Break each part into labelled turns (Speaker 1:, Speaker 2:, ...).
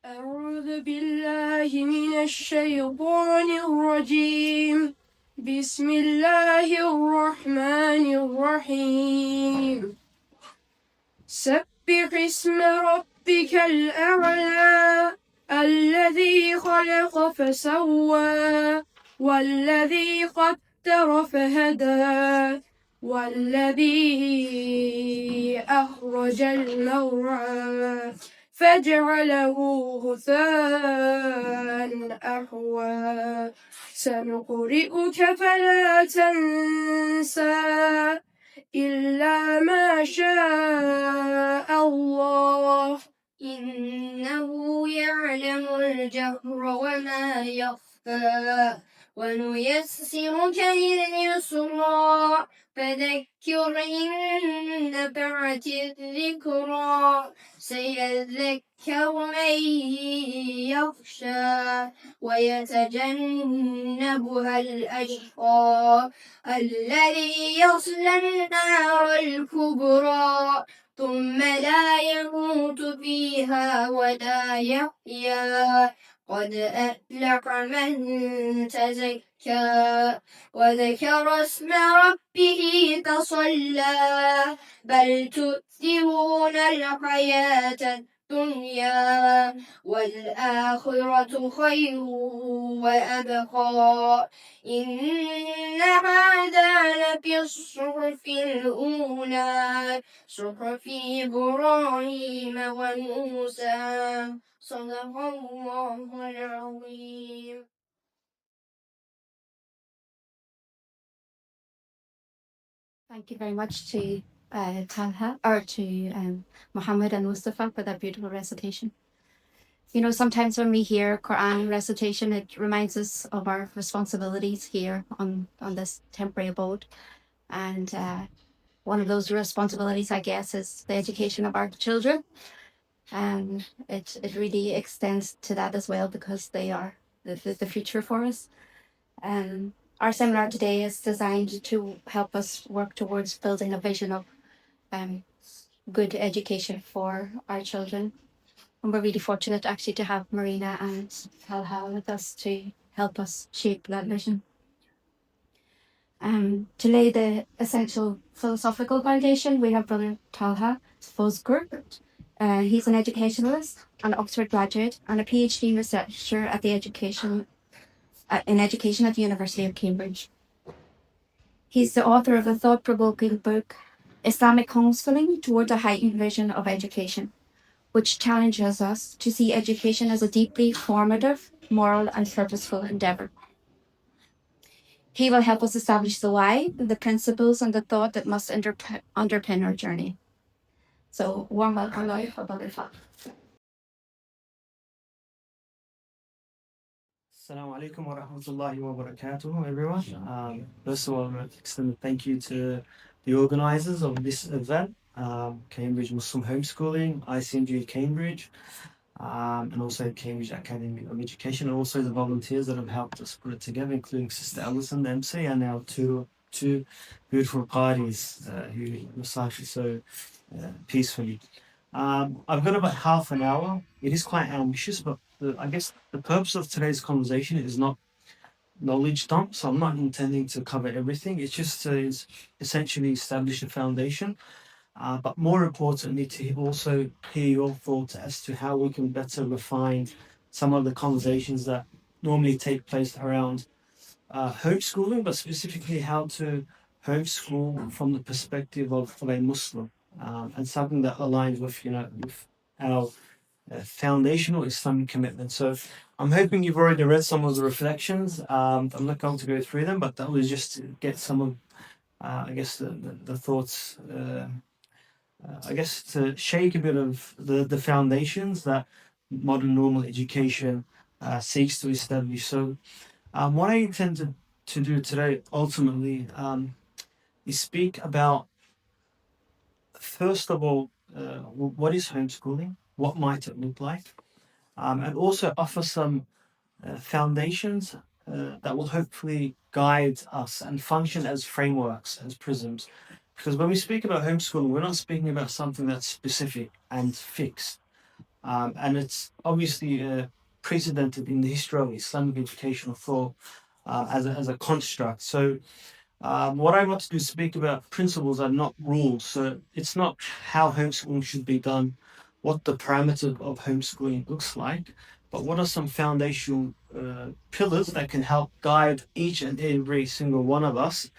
Speaker 1: أعوذ بالله من الشيطان الرجيم. بسم الله الرحمن الرحيم. سبح اسم ربك الأعلى الذي خلق فسوى والذي قدر فهدى والذي أخرج المرعى فجعله غثاء أحوى سنقرئك فلا تنسى إلا ما شاء الله إنه يعلم الجهر وما يخفى ونيسرك لليسرى فذكر إن نفعت الذكرى سيذكر من يخشى ويتجنبها الأشقى الذي يصلى النار الكبرى ثم لا يموت فيها ولا يحيا قد أفلح من تزكى وذكر اسم ربه فصلى بل تؤثرون الحياة الدنيا والآخرة خير وأبقى إن هذا لفي الصحف الأولى صحف إبراهيم وموسى صدق الله العظيم.
Speaker 2: Thank you very much to Talha or to Muhammad and Mustafa for that beautiful recitation. You know, sometimes when we hear Quran recitation, it reminds us of our responsibilities here on this temporary abode. And one of those responsibilities, I guess, is the education of our children. And it really extends to that as well because they are the future for us. And our seminar today is designed to help us work towards building a vision of good education for our children. And we're really fortunate actually to have Marina and Talha with us to help us shape that vision. To lay the essential philosophical foundation, we have Brother Talha Fozgur. He's an educationalist, an Oxford graduate, and a PhD researcher at in education at the University of Cambridge. He's the author of the thought-provoking book, Islamic Homeschooling Towards a Heightened Vision of Education, which challenges us to see education as a deeply formative, moral, and purposeful endeavor. He will help us establish the why, the principles, and the thought that must underpin our journey. So, warm welcome now for Brother Talha.
Speaker 3: Assalamu alaikum wa rahmatullahi wa barakatuh, everyone. First of all, I'd like to extend a thank you to the organizers of this event, Cambridge Muslim Homeschooling, ICMG Cambridge, and also Cambridge Academy of Education, and also the volunteers that have helped us put it together, including Sister Alison, the MC, and our two beautiful parties who recited so peacefully. I've got about half an hour. It is quite ambitious, but I guess the purpose of today's conversation is not knowledge dump, so I'm not intending to cover everything. It's just to essentially establish a foundation, but more importantly, to also hear your thoughts as to how we can better refine some of the conversations that normally take place around homeschooling, but specifically how to homeschool from the perspective of a Muslim, and something that aligns with with our foundational Islamic commitment. So I'm hoping you've already read some of the reflections. I'm not going to go through them, but that was just to get some of, I guess, the thoughts, I guess, to shake a bit of the foundations that modern normal education seeks to establish. So what I intend to do today, ultimately, is speak about, first of all, what is homeschooling? What might it look like? And also offer some foundations that will hopefully guide us and function as frameworks, as prisms. Because when we speak about homeschooling, we're not speaking about something that's specific and fixed. and it's obviously precedented in the history of Islamic educational thought as a construct. So what I want to do is speak about principles and not rules. So it's not how homeschooling should be done, what the parameters of homeschooling looks like, but what are some foundational pillars that can help guide each and every single one of us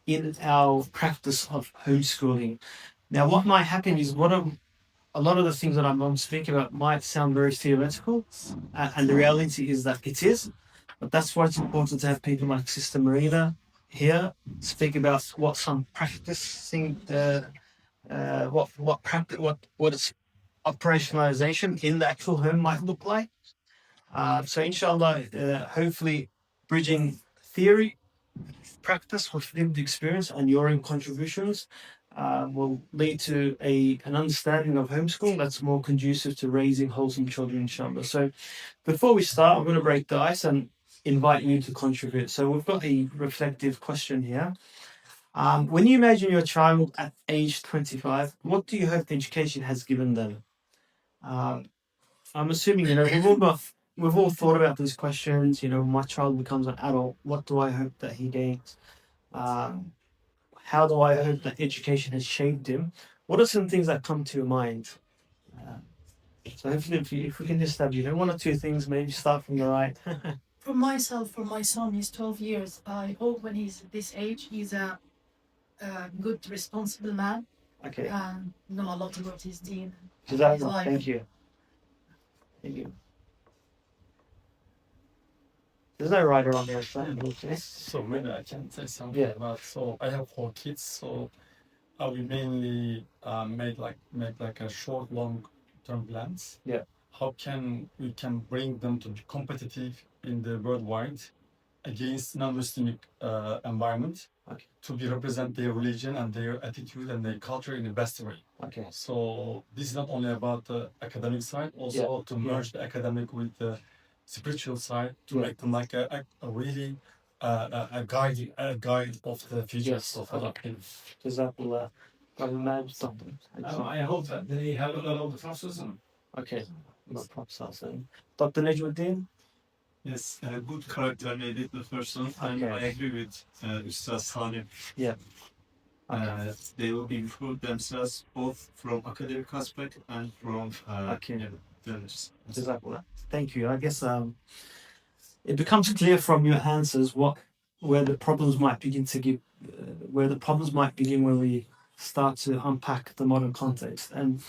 Speaker 3: in our practice of homeschooling. Now, what might happen is a lot of the things that I'm going to speak about might sound very theoretical, and the reality is that it is. But that's why it's important to have people like Sister Marina here speak about what some practicing, what its operationalization in the actual home might look like. So, inshallah, hopefully, bridging theory practice with lived experience and your own contributions will lead to an understanding of homeschool that's more conducive to raising wholesome children, inshallah. So before we start, I'm going to break the ice and invite you to contribute. So we've got a reflective question here. When you imagine your child at age 25, what do you hope education has given them? I'm assuming, we've all thought about these questions. When my child becomes an adult, what do I hope that he gains? Um, how do I hope that education has shaped him? What are some things that come to your mind? Uh, so hopefully, if we can just have, one or two things, maybe start from the right.
Speaker 4: For myself, for my son, he's 12 years. I hope when he's this age, he's a good, responsible man.
Speaker 3: Okay.
Speaker 4: Know a lot about his deen.
Speaker 3: Thank you. Thank you. There's no right or wrong answer. Okay.
Speaker 5: So maybe I can say something about. So I have 4 kids. So we mainly make like a short, long-term plans.
Speaker 3: Yeah.
Speaker 5: How can we bring them to be competitive in the worldwide against non-Muslim environment,
Speaker 3: Okay.
Speaker 5: to be represent their religion and their attitude and their culture in the best way.
Speaker 3: Okay.
Speaker 5: So this is not only about the academic side, also to merge the academic with the spiritual side to make them like a really a guide of the future.
Speaker 3: Yes. Does that something?
Speaker 6: I hope that they have a lot of process.
Speaker 3: Okay. Not process. Dr. Najmuddin?
Speaker 6: Yes, a good character made it the person, and
Speaker 3: Okay.
Speaker 6: I agree with Ustaz Salim.
Speaker 3: Yeah. Okay.
Speaker 6: They will improve themselves both from academic aspect and from
Speaker 3: Okay.
Speaker 6: values.
Speaker 3: Thank you. I guess it becomes clear from your answers where the problems might begin to give, where the problems might begin when we start to unpack the modern context. And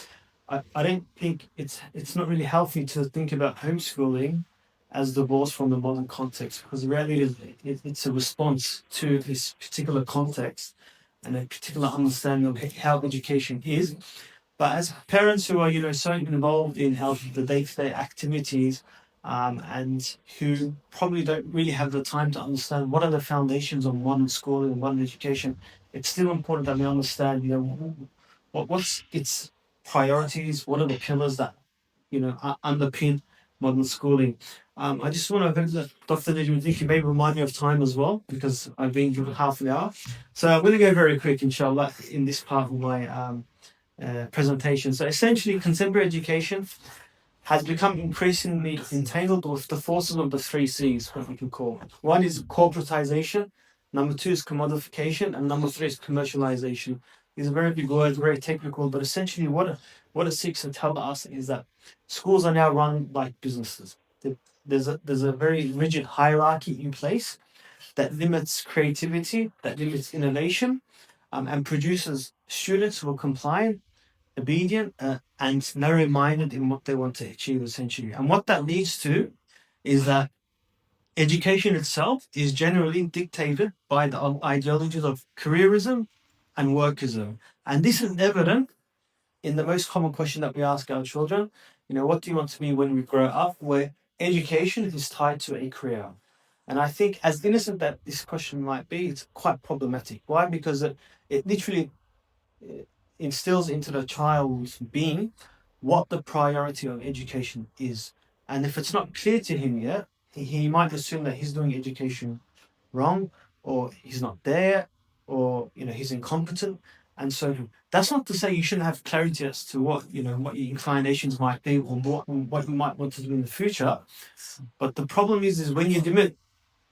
Speaker 3: I don't think it's not really healthy to think about homeschooling as divorced from the modern context, because the reality is it's a response to this particular context and a particular understanding of how education is. But as parents who are, so involved in the day-to-day activities, and who probably don't really have the time to understand what are the foundations of modern schooling and modern education, it's still important that we understand, what's its priorities, what are the pillars that, underpin modern schooling. I just want to hope that Dr. Najmuddin can maybe remind me of time as well, because I've been given half an hour. So I'm going to go very quick, inshallah, in this part of my presentation. So essentially, contemporary education has become increasingly entangled with the forces of the 3 C's, what we can call. One is corporatization, number 2 is commodification, and number 3 is commercialization. These are very big words, very technical, but essentially what it seeks to tell us is that schools are now run like businesses. There's a very rigid hierarchy in place that limits creativity, that limits innovation, and produces students who are compliant, obedient, and narrow-minded in what they want to achieve, essentially. And what that leads to is that education itself is generally dictated by the ideologies of careerism and workism. And this is evident in the most common question that we ask our children, what do you want to be when we grow up? Where education is tied to a career. And I think, as innocent that this question might be, it's quite problematic. Why? Because it literally instills into the child's being what the priority of education is. And if it's not clear to him yet, he might assume that he's doing education wrong, or he's not there, or he's incompetent. And so that's not to say you shouldn't have clarity as to what what your inclinations might be or what you might want to do in the future. But the problem is when you limit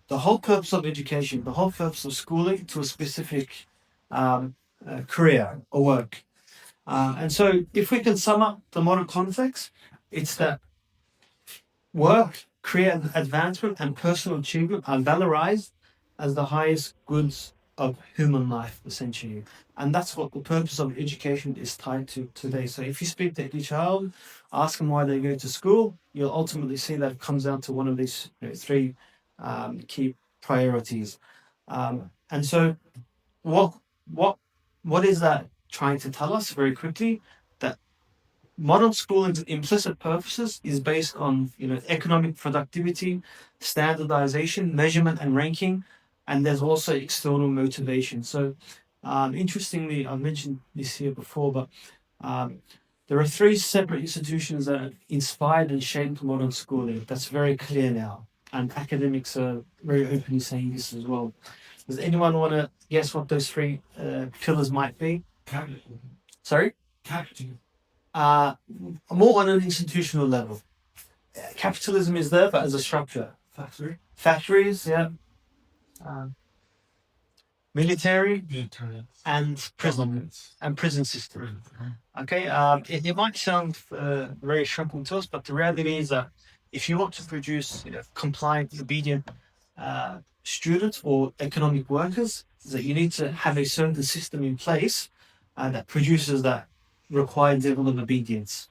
Speaker 3: the whole purpose of education, the whole purpose of schooling to a specific career or work. And so if we can sum up the modern context, it's that work, career advancement, and personal achievement are valorized as the highest goods of human life, essentially. And that's what the purpose of education is tied to today. So if you speak to any child, ask them why they go to school, you'll ultimately see that it comes down to one of these three key priorities. And so what is that trying to tell us very quickly? That modern schooling's implicit purposes is based on economic productivity, standardization, measurement, and ranking, and there's also external motivation. So, interestingly, I mentioned this here before, but there are three separate institutions that inspired and shaped modern schooling. That's very clear now, and academics are very openly saying this as well. Does anyone want to guess what those three pillars might be? Sorry? More on an institutional level. Capitalism is there, but as a structure. Factories, yeah. Military and prison system. Okay, it might sound very shocking to us, but the reality is that if you want to produce compliant, obedient students or economic workers, is that you need to have a certain system in place that produces that required level of obedience.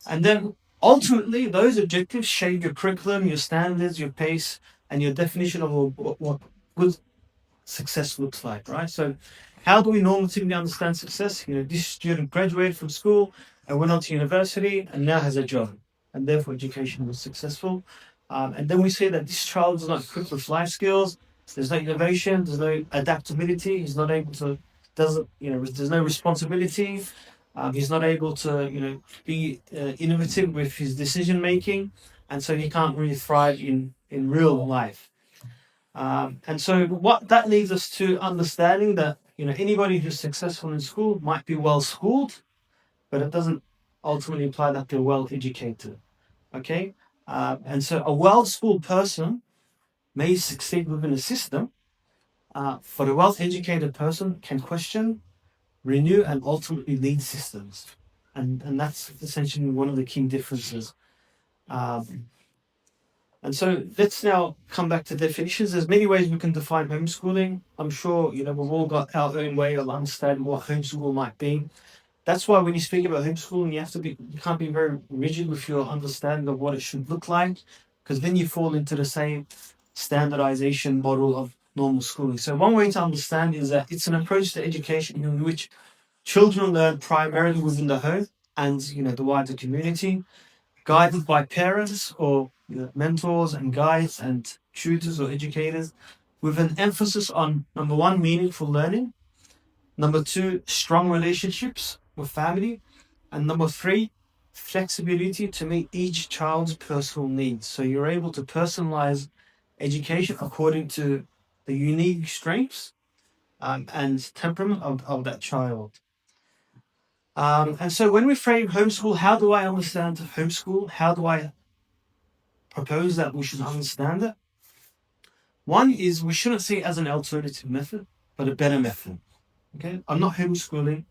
Speaker 3: And then ultimately, those objectives shape your curriculum, your standards, your pace, and your definition of what good success looks like, right? So how do we normatively understand success? This student graduated from school and went on to university and now has a job, and therefore education was successful. And then we say that this child is not equipped with life skills, there's no innovation, there's no adaptability, he's not able to, there's no responsibility, he's not able to, be innovative with his decision making, and so he can't really thrive in real life. And so what that leads us to understanding that anybody who's successful in school might be well schooled, but it doesn't ultimately imply that they're well educated. Okay, and so a well schooled person may succeed within a system, but a well educated person can question, renew, and ultimately lead systems, and that's essentially one of the key differences. And so let's now come back to definitions. There's many ways we can define homeschooling. I'm sure we've all got our own way of understanding what homeschool might be. That's why when you speak about homeschooling, you can't be very rigid with your understanding of what it should look like, because then you fall into the same standardization model of normal schooling. So one way to understand is that it's an approach to education in which children learn primarily within the home and the wider community, guided by parents or mentors and guides and tutors or educators, with an emphasis on number one, meaningful learning, number two, strong relationships with family, and number three, flexibility to meet each child's personal needs. So you're able to personalize education according to the unique strengths and temperament of that child. And so when we frame homeschool, how do I understand homeschool? How do I propose that we should understand it? One is we shouldn't see it as an alternative method, but a better method. Okay, I'm not homeschooling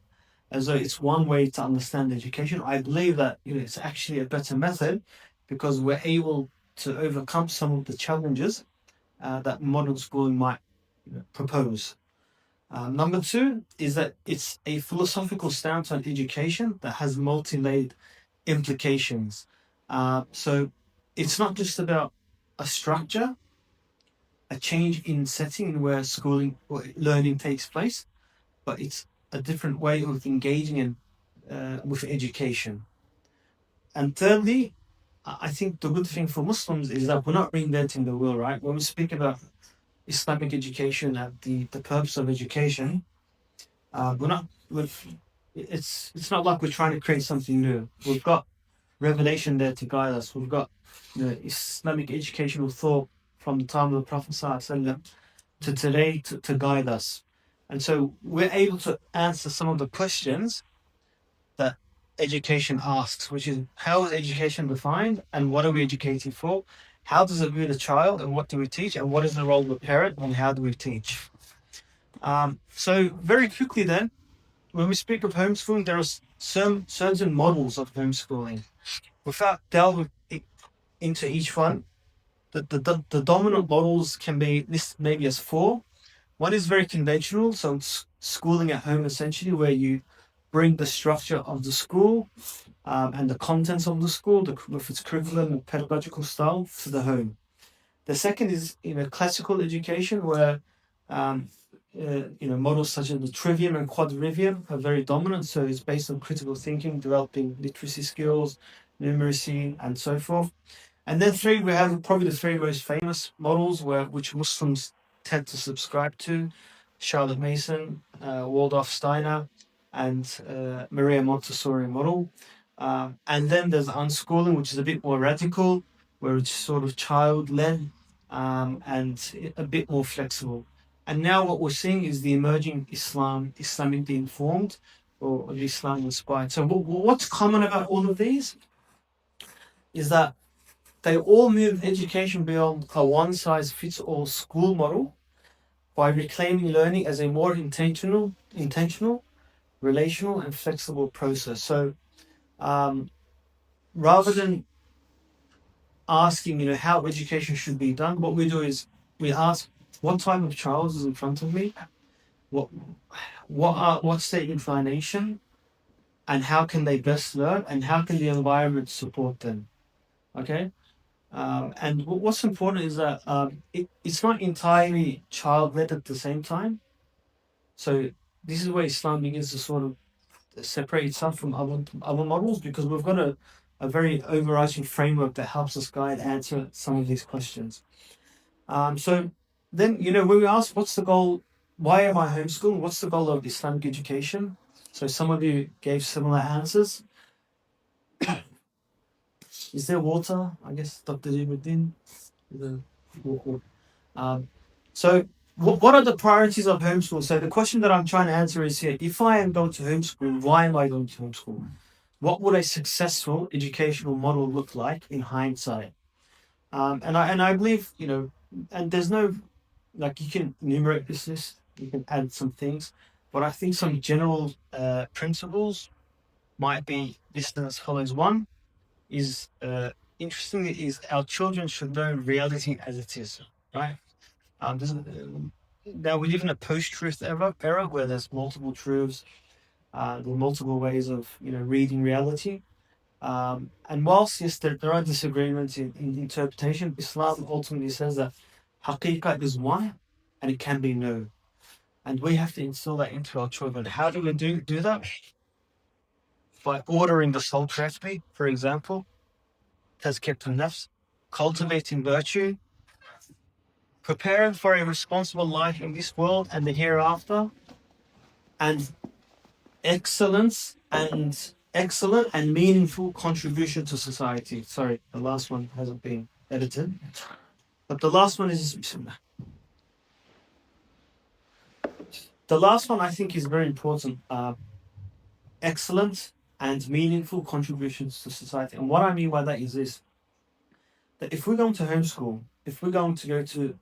Speaker 3: as though it's one way to understand education. I believe that it's actually a better method because we're able to overcome some of the challenges that modern schooling might propose. Number two is that it's a philosophical stance on education that has multi-layered implications. So it's not just about a structure, a change in setting where schooling or learning takes place, but it's a different way of engaging in with education. And thirdly, I think the good thing for Muslims is that we're not reinventing the wheel, right? When we speak about Islamic education and the purpose of education, it's not like we're trying to create something new. We've got revelation there to guide us. We've got Islamic educational thought from the time of the Prophet ﷺ to today to guide us. And so we're able to answer some of the questions that education asks, which is how is education defined and what are we educating for? How does it view the child and what do we teach? And what is the role of a parent and how do we teach? So very quickly then, when we speak of homeschooling, there are some certain models of homeschooling. Without delving into each one, the dominant models can be listed maybe as four. One is very conventional, so it's schooling at home essentially, where you bring the structure of the school and the contents of the school, with its curriculum and pedagogical style, to the home. The second is classical education, where models such as the trivium and quadrivium are very dominant. So it's based on critical thinking, developing literacy skills, numeracy, and so forth. And then three, we have probably the three most famous models which Muslims tend to subscribe to: Charlotte Mason, Waldorf Steiner, and Maria Montessori model. And then there's unschooling, which is a bit more radical, where it's sort of child-led and a bit more flexible. And now what we're seeing is the emerging Islamically informed or Islam inspired. So what's common about all of these is that they all move education beyond a one-size-fits-all school model by reclaiming learning as a more intentional, relational, and flexible process. So rather than asking, how education should be done, what we do is we ask, what type of child is in front of me? What's their inclination? And how can they best learn? And how can the environment support them? Okay? And what's important is that it's not entirely child-led at the same time. So this is where Islam begins to sort of separate itself from other models, because we've got a very overarching framework that helps us guide answer some of these questions. So then, when we ask, what's the goal? Why am I homeschooling? What's the goal of Islamic education? So some of you gave similar answers. Is there water? I guess Dr. Jibuddin. So what are the priorities of homeschool? So the question that I'm trying to answer is here: if I am going to homeschool, why am I going to homeschool? What would a successful educational model look like in hindsight? And I believe, and there's no, you can enumerate this list, you can add some things, but I think some general principles might be listed as follows. One is, interestingly, is our children should know reality as it is, right? Now we live in a post-truth era where there's multiple truths, there are multiple ways of reading reality. And whilst yes, there are disagreements in interpretation, Islam ultimately says that haqiqah is one and it can be known. And we have to instill that into our children. How do we do that? By ordering the soul correctly, for example, tazkiyat an-nafs, cultivating virtue, preparing for a responsible life in this world and the hereafter, and excellent and meaningful contribution to society. Sorry, the last one hasn't been edited, but the last one is Bismillah. The last one I think is very important. Excellent and meaningful contributions to society. And what I mean by that is this: that if we're going to homeschool, if we're going to go to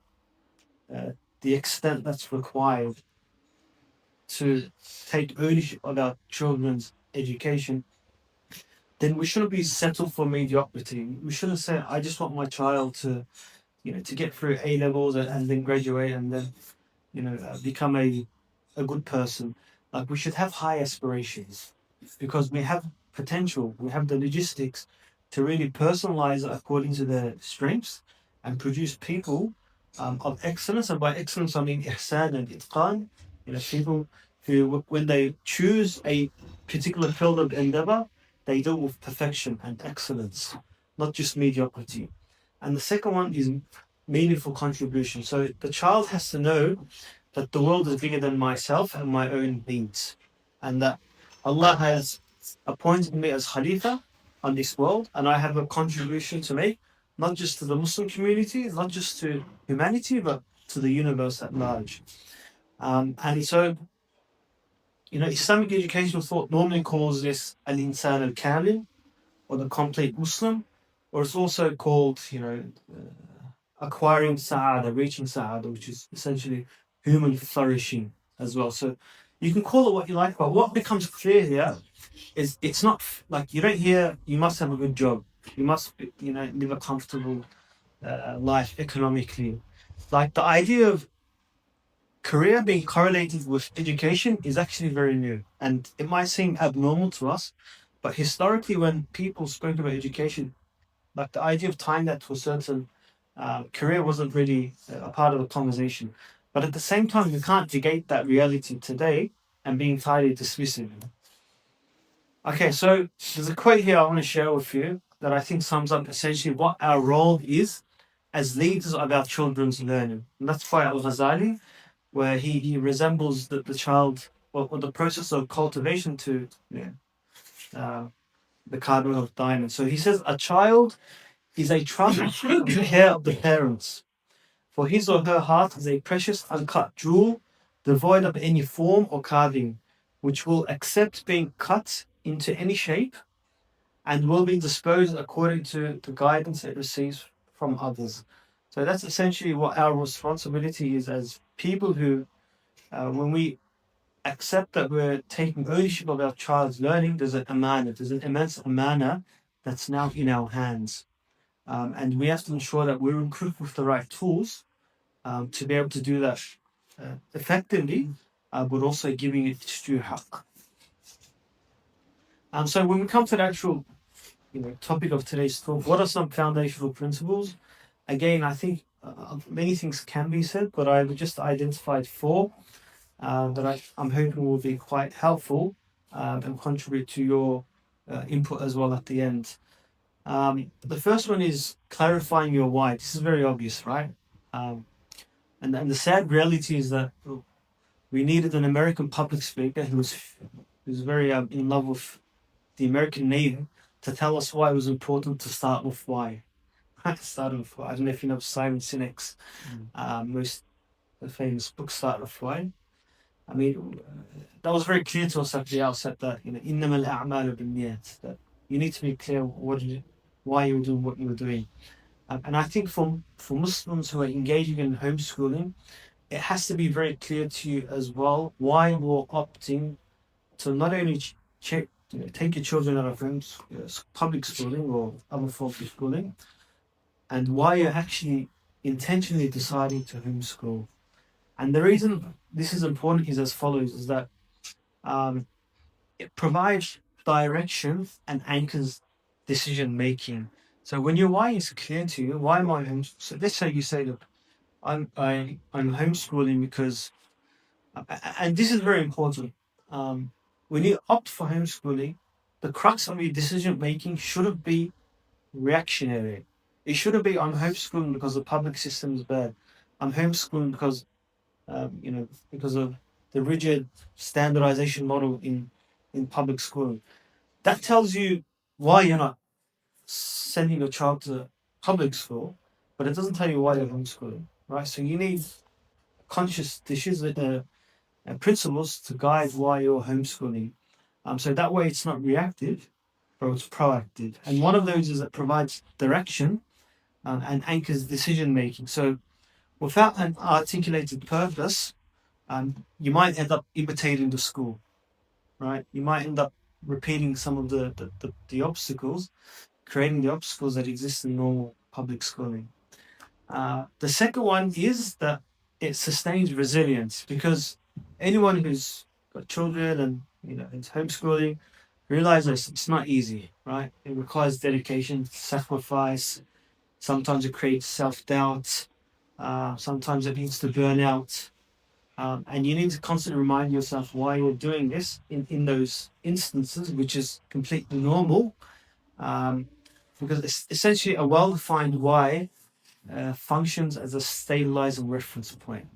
Speaker 3: the extent that's required to take ownership of our children's education, then we shouldn't be settled for mediocrity. We shouldn't say, I just want my child to get through A levels and then graduate and then become a good person. We should have high aspirations, because we have potential, we have the logistics to really personalize it according to their strengths and produce people of excellence. And by excellence I mean ihsan and itqan, people who, when they choose a particular field of endeavor, they do it with perfection and excellence, not just mediocrity. And the second one is meaningful contribution. So the child has to know that the world is bigger than myself and my own needs, and that Allah has appointed me as Khalifa on this world, and I have a contribution to make, not just to the Muslim community, not just to humanity, but to the universe at large. And so, Islamic educational thought normally calls this al-insan al-kamil, or the complete Muslim, or it's also called, acquiring sa'ada, reaching sa'ada, which is essentially human flourishing as well. So you can call it what you like, but what becomes clear here is it's not like you don't hear you must have a good job, you must live a comfortable life economically. Like the idea of career being correlated with education is actually very new, and it might seem abnormal to us, but historically when people spoke about education, like the idea of tying that to a certain career wasn't really a part of the conversation. But at the same time, you can't negate that reality today and be entirely dismissive. Okay, so there's a quote here I want to share with you that I think sums up essentially what our role is as leaders of our children's learning. And that's by Al-Ghazali, where he resembles the child or the process of cultivation to the cardinal of diamonds. So he says, a child is a trust in the care of the parents. For his or her heart is a precious uncut jewel, devoid of any form or carving, which will accept being cut into any shape and will be disposed according to the guidance it receives from others. So that's essentially what our responsibility is as people who, when we accept that we're taking ownership of our child's learning, there's an amana, there's an immense amana that's now in our hands. And we have to ensure that we're equipped with the right tools to be able to do that effectively, but also giving it its due haqq. So when we come to the actual topic of today's talk, what are some foundational principles? Again, I think many things can be said, but I've just identified 4 that I'm hoping will be quite helpful and contribute to your input as well at the end. The first one is clarifying your why. This is very obvious, right? And the sad reality is that we needed an American public speaker who's very in love with the American Navy to tell us why it was important to start with why. Start with why. I don't know if you know Simon Sinek's most famous book, Start with Why. I mean, that was very clear to us at the outset that إِنَّمَا الْأَعْمَالُ بِالنِّيَّاتِ, that you need to be clear why you were doing what you were doing. And I think for Muslims who are engaging in homeschooling, it has to be very clear to you as well why you're opting to not only take your children out of public schooling or other forms of schooling, and why you're actually intentionally deciding to homeschool. And the reason this is important is as follows, is that it provides direction and anchors decision making. So when your why is clear to you, why am I homeschooling? So let's say you say that I'm homeschooling because, and this is very important. When you opt for homeschooling, the crux of your decision making shouldn't be reactionary. It shouldn't be I'm homeschooling because the public system is bad. I'm homeschooling because because of the rigid standardization model in public schooling. That tells you why you're not sending your child to public school, but it doesn't tell you why you're homeschooling, right? So you need conscious decisions and principles to guide why you're homeschooling. So that way it's not reactive, but it's proactive. And one of those is that provides direction and anchors decision making. So without an articulated purpose, you might end up imitating the school, right? You might end up repeating some of the obstacles, creating the obstacles that exist in normal public schooling. The second one is that it sustains resilience, because anyone who's got children and it's homeschooling realizes it's not easy, right? It requires dedication, sacrifice. Sometimes it creates self-doubt. Sometimes it leads to burnout. And you need to constantly remind yourself why you're doing this in those instances, which is completely normal, because it's essentially a well-defined why functions as a stabilizing reference point.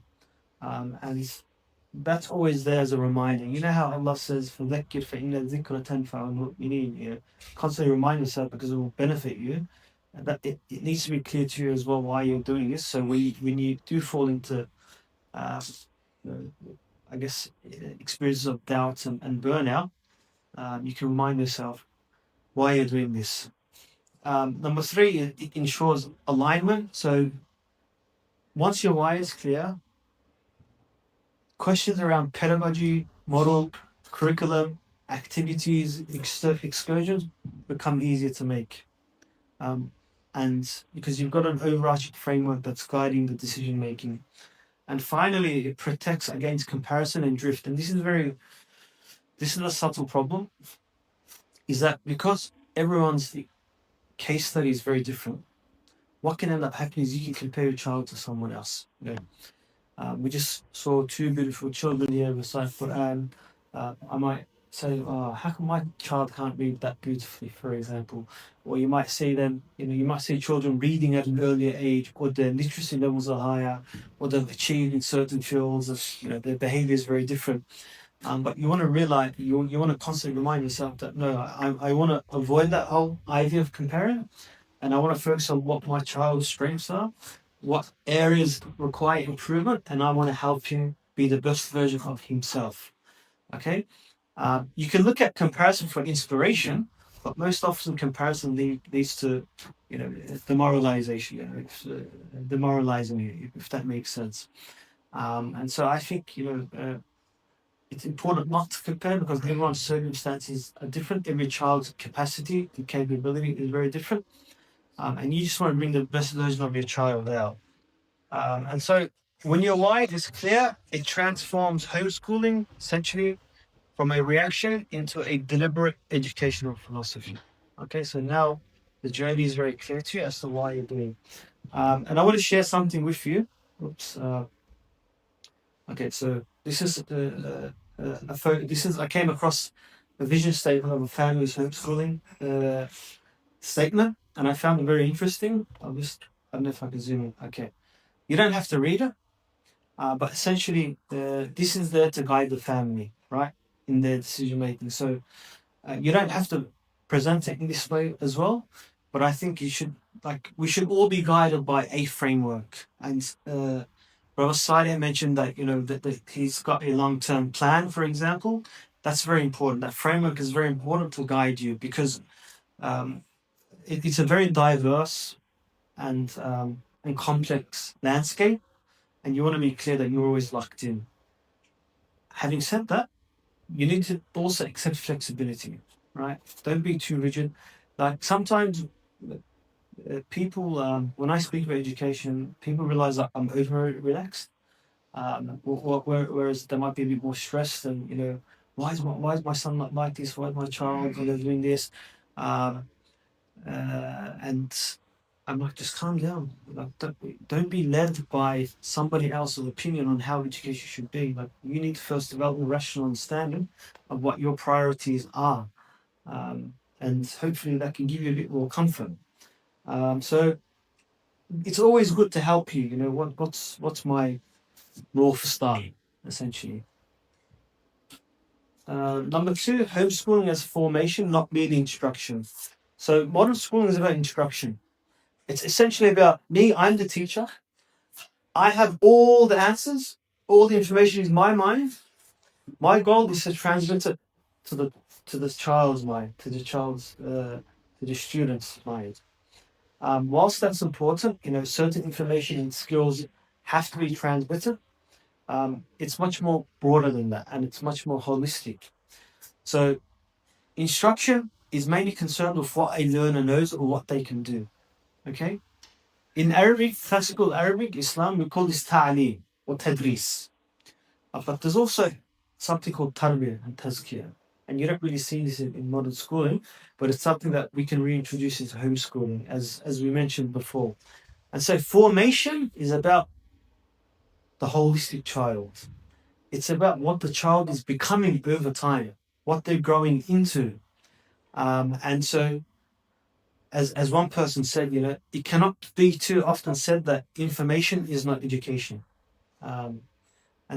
Speaker 3: And that's always there as a reminder. You know how Allah says, فَذَكِّرْ فَإِنَّ الذِّكْرَ تَنْفَعُ الْمُؤْمِنِينَ. Constantly remind yourself because it will benefit you. And that it needs to be clear to you as well why you're doing this. So when you do fall into I guess, experiences of doubt and burnout, you can remind yourself why you're doing this. Number three, it ensures alignment. So once your why is clear, questions around pedagogy, model, curriculum, activities, excursions become easier to make. And because you've got an overarching framework that's guiding the decision making. And finally, it protects against comparison and drift. And this is a subtle problem, is that because everyone's case study is very different, what can end up happening is you can compare your child to someone else. We just saw two beautiful children here recite Quran. I might say, oh, how come my child can't read that beautifully, for example? Or you might see them, you might see children reading at an earlier age, or their literacy levels are higher, or they've achieved in certain fields, their behavior is very different. But you want to realize, you want to constantly remind yourself that, no, I want to avoid that whole idea of comparing, and I want to focus on what my child's strengths are, what areas require improvement, and I want to help him be the best version of himself. Okay? You can look at comparison for inspiration, but most often comparison leads to, demoralization, demoralizing you, if that makes sense. And so I think, it's important not to compare because everyone's circumstances are different. Every child's capacity and capability is very different. And you just want to bring the best version of your child out. And so when your why is clear, it transforms homeschooling essentially from a reaction into a deliberate educational philosophy. Okay, so now the journey is very clear to you as to why you're doing. And I want to share something with you. Oops. Okay, so this is a photo. I came across a vision statement of a family's homeschooling statement, and I found it very interesting. I don't know if I can zoom in. Okay, you don't have to read it, but essentially, this is there to guide the family, right, in their decision making. So you don't have to present it in this way as well, but I think we should all be guided by a framework. And Brother Sadia mentioned that that he's got a long-term plan, for example. That's very important. That framework is very important to guide you because it's a very diverse and complex landscape, and you want to be clear that you're always locked in. Having said that, you need to also accept flexibility, right? Don't be too rigid. Like sometimes people, when I speak about education, people realize that I'm over relaxed. Whereas they might be a bit more stressed and why is my son not like this? Why is my child doing this? And I'm like, just calm down. Like, don't be led by somebody else's opinion on how education should be. Like, you need to first develop a rational understanding of what your priorities are, and hopefully that can give you a bit more comfort. So it's always good to help you. What's my North Star, essentially. Number two, homeschooling as formation, not merely instruction. So modern schooling is about instruction. It's essentially about me. I'm the teacher. I have all the answers. All the information is my mind. My goal is to transmit it to the child's mind, to the student's mind. Whilst that's important, certain information and skills have to be transmitted. It's much more broader than that, and it's much more holistic. So, instruction is mainly concerned with what a learner knows or what they can do. Okay? In Arabic, classical Arabic, Islam, we call this ta'aleem or tadris. But there's also something called tarbiyah and tazkiyah. And you don't really see this in modern schooling, but it's something that we can reintroduce into homeschooling, as we mentioned before. And so formation is about the holistic child. It's about what the child is becoming over time, what they're growing into. And so, as one person said, it cannot be too often said that information is not education. And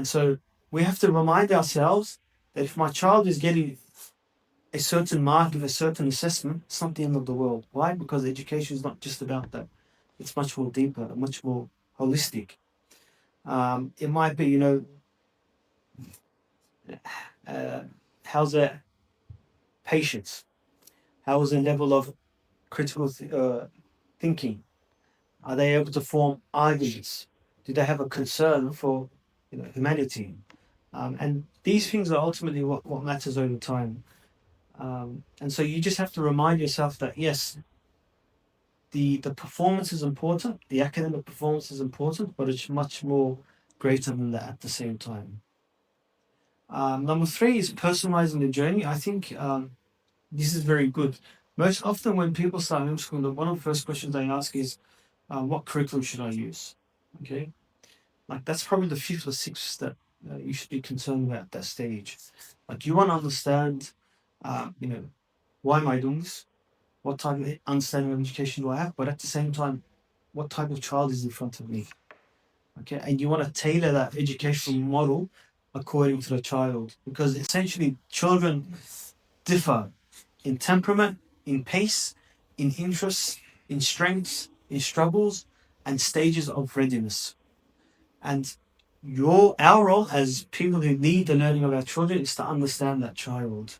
Speaker 3: so we have to remind ourselves that if my child is getting a certain mark of a certain assessment, it's not the end of the world. Why? Because education is not just about that. It's much more deeper, much more holistic. It might be, How's their patience? How is their level of critical thinking? Are they able to form arguments? Do they have a concern for humanity? And these things are ultimately what matters over time. And so you just have to remind yourself that yes, the performance is important, the academic performance is important, but it's much more greater than that at the same time. Number three is personalizing the journey. I think this is very good. Most often when people start homeschooling, one of the first questions they ask is, what curriculum should I use? Okay, like that's probably the fifth or sixth step you should be concerned about at that stage. Like you want to understand, why am I doing this? What type of understanding of education do I have? But at the same time, what type of child is in front of me? Okay, and you want to tailor that educational model according to the child, because essentially children differ in temperament, in pace, in interests, in strengths, in struggles, and stages of readiness. And our role as people who lead the learning of our children is to understand that child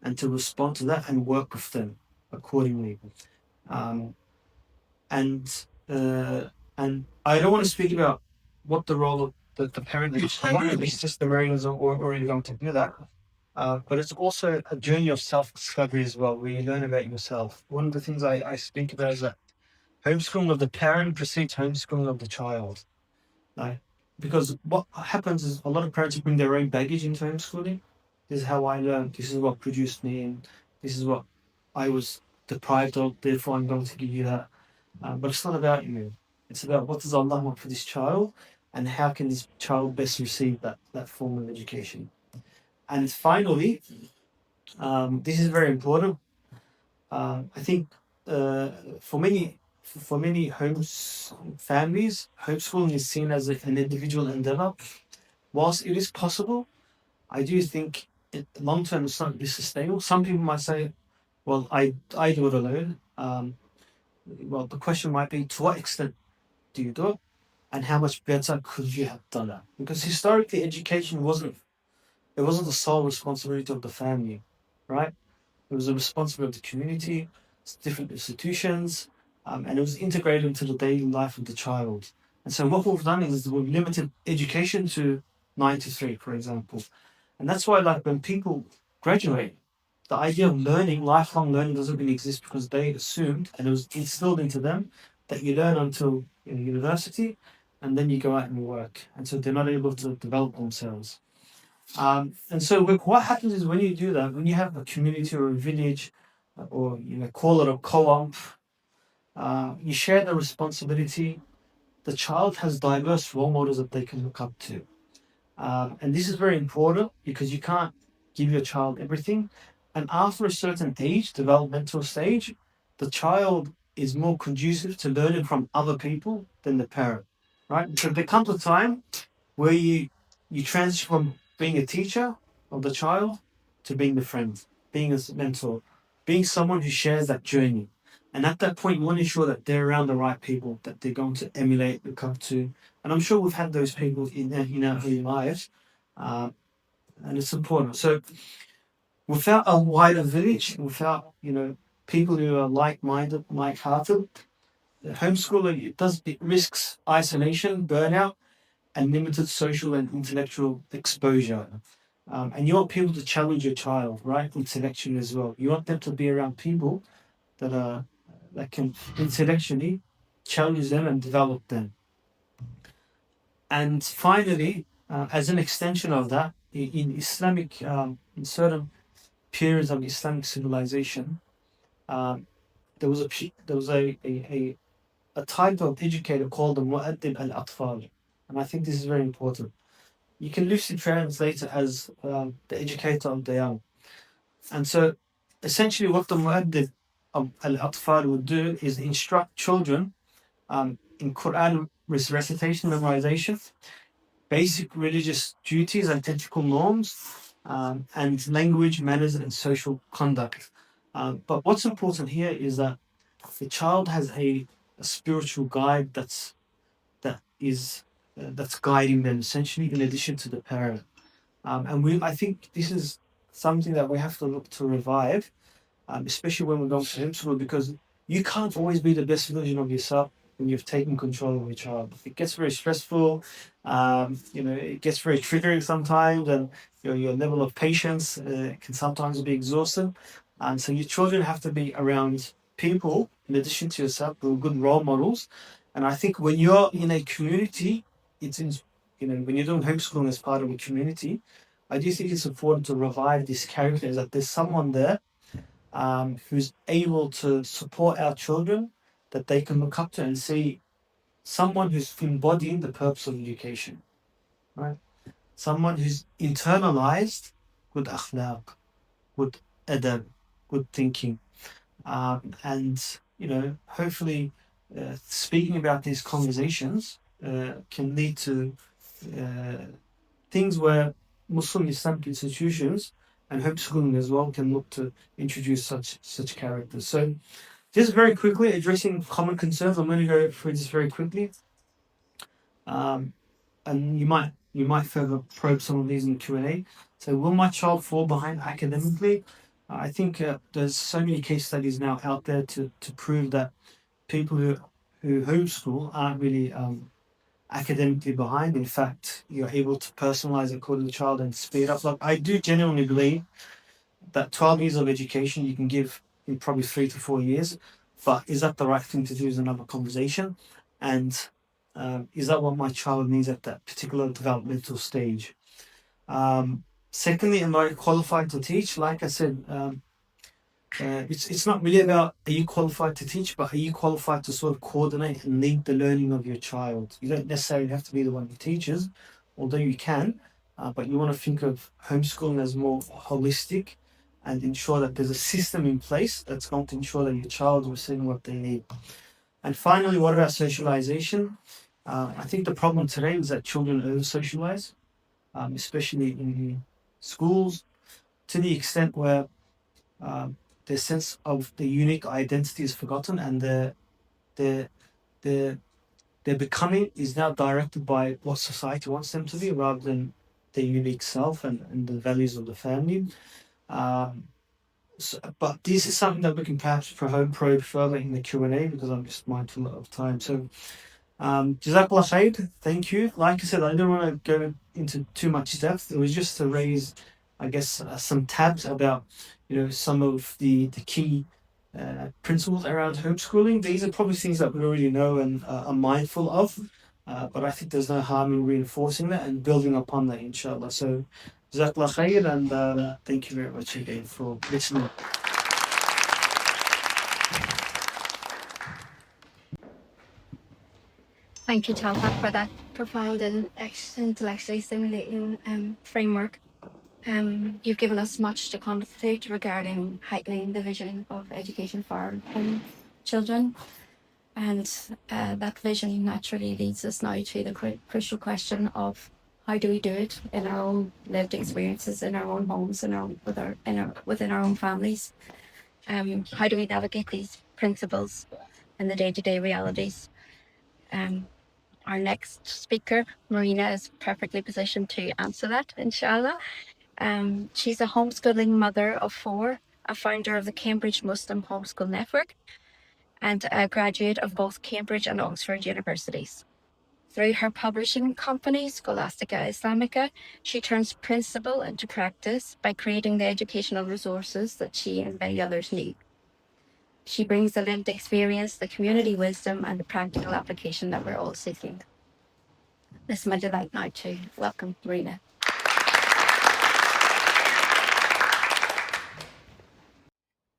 Speaker 3: and to respond to that and work with them accordingly. Um, and and I don't want to speak about what the role of the parent is. These systemarians are already going to do that. But it's also a journey of self-discovery as well, where you learn about yourself. One of the things I speak about is that homeschooling of the parent precedes homeschooling of the child. Right? Because what happens is a lot of parents bring their own baggage into homeschooling. This is how I learned. This is what produced me, and this is what I was deprived of. Therefore, I'm going to give you that. But it's not about you. It's about what does Allah want for this child, and how can this child best receive that form of education. And finally, this is very important. I think for many families, homeschooling is seen as an individual endeavor. Whilst it is possible, I do think long term it's not really sustainable. Some people might say, "Well, I do it alone." Well, the question might be, to what extent do you do it, and how much better could you have done that? Because historically, education wasn't the sole responsibility of the family, right? It was the responsibility of the community, different institutions, and it was integrated into the daily life of the child. And so what we've done is we've limited education to 9 to 3, for example. And that's why, like, when people graduate, the idea of learning, lifelong learning, doesn't really exist, because they assumed, and it was instilled into them, that you learn until university, and then you go out and work. And so they're not able to develop themselves. And so what happens is when you do that, when you have a community or a village, or call it a co-op, you share the responsibility. The child has diverse role models that they can look up to. And this is very important, because you can't give your child everything. And after a certain age, developmental stage, the child is more conducive to learning from other people than the parent, right? So there comes a time where you transition from being a teacher of the child to being the friend, being a mentor, being someone who shares that journey. And at that point, you want to ensure that they're around the right people that they're going to emulate, look up to. And I'm sure we've had those people in our early lives, and it's important. So without a wider village, without people who are like-minded, like-hearted, homeschooling it risks isolation, burnout, and limited social and intellectual exposure. And you want people to challenge your child, right? Intellectually as well. You want them to be around people that can intellectually challenge them and develop them. And finally, as an extension of that, in Islamic, in certain periods of Islamic civilization, there was a type of educator called the Mu'addib al-Atfal. And I think this is very important. You can loosely translate it as the educator of the young. And so essentially what the Mu'addib al-Atfal would do is instruct children in Quran recitation, memorization, basic religious duties and ethical norms, and language, manners, and social conduct. But what's important here is that the child has a spiritual guide that's guiding them essentially, in addition to the parent. And I think this is something that we have to look to revive, especially when we're going to homeschool, because you can't always be the best version of yourself when you've taken control of your child. It gets very stressful. It gets very triggering sometimes, and your level of patience can sometimes be exhausted. And so your children have to be around people in addition to yourself who are good role models. And I think when you're in a community, when you're doing homeschooling as part of a community, I do think it's important to revive these characters, that there's someone there who's able to support our children, that they can look up to and see someone who's embodying the purpose of education, right? Someone who's internalized good akhlaq, good adab, good thinking. And, hopefully speaking about these conversations can lead to things where Muslim Islamic institutions and homeschooling as well can look to introduce such characters. So, just very quickly addressing common concerns. I'm going to go through this very quickly, and you might further probe some of these in the Q&A. So, will my child fall behind academically? I think there's so many case studies now out there to prove that people who homeschool aren't really academically behind. In fact, you're able to personalize according to the child and speed up. Like, I do genuinely believe that 12 years of education you can give in probably 3 to 4 years, but is that the right thing to do is another conversation. And is that what my child needs at that particular developmental stage? Secondly, am I qualified to teach? Like I said, it's not really about are you qualified to teach, but are you qualified to sort of coordinate and lead the learning of your child? You don't necessarily have to be the one who teaches, although you can, but you want to think of homeschooling as more holistic and ensure that there's a system in place that's going to ensure that your child is receiving what they need. And finally, what about socialization? I think the problem today is that children over socialize, especially in schools, to the extent where their sense of the unique identity is forgotten, and their their becoming is now directed by what society wants them to be rather than their unique self and the values of the family. But this is something that we can perhaps probe further in the Q&A, because I'm just mindful of time. So Jazakallah khair, thank you. Like I said, I don't want to go into too much depth. It was just to raise, I guess, some tabs about, some of the key principles around homeschooling. These are probably things that we already know and are mindful of, but I think there's no harm in reinforcing that and building upon that, inshallah. So, Jazakallah khair, and thank you very much again for listening.
Speaker 2: Thank you, Talha, for that profound and intellectually stimulating framework. You've given us much to contemplate regarding heightening the vision of education for our children. And that vision naturally leads us now to the crucial question of how do we do it in our own lived experiences, in our own homes, within our own families? How do we navigate these principles in the day-to-day realities? Our next speaker, Marina, is perfectly positioned to answer that, inshallah. She's a homeschooling mother of 4, a founder of the Cambridge Muslim Homeschool Network, and a graduate of both Cambridge and Oxford universities. Through her publishing company, Scholastica Islamica, she turns principle into practice by creating the educational resources that she and many others need. She brings the lived experience, the community wisdom, and the practical application that we're all seeking. This is my delight now to welcome Marina.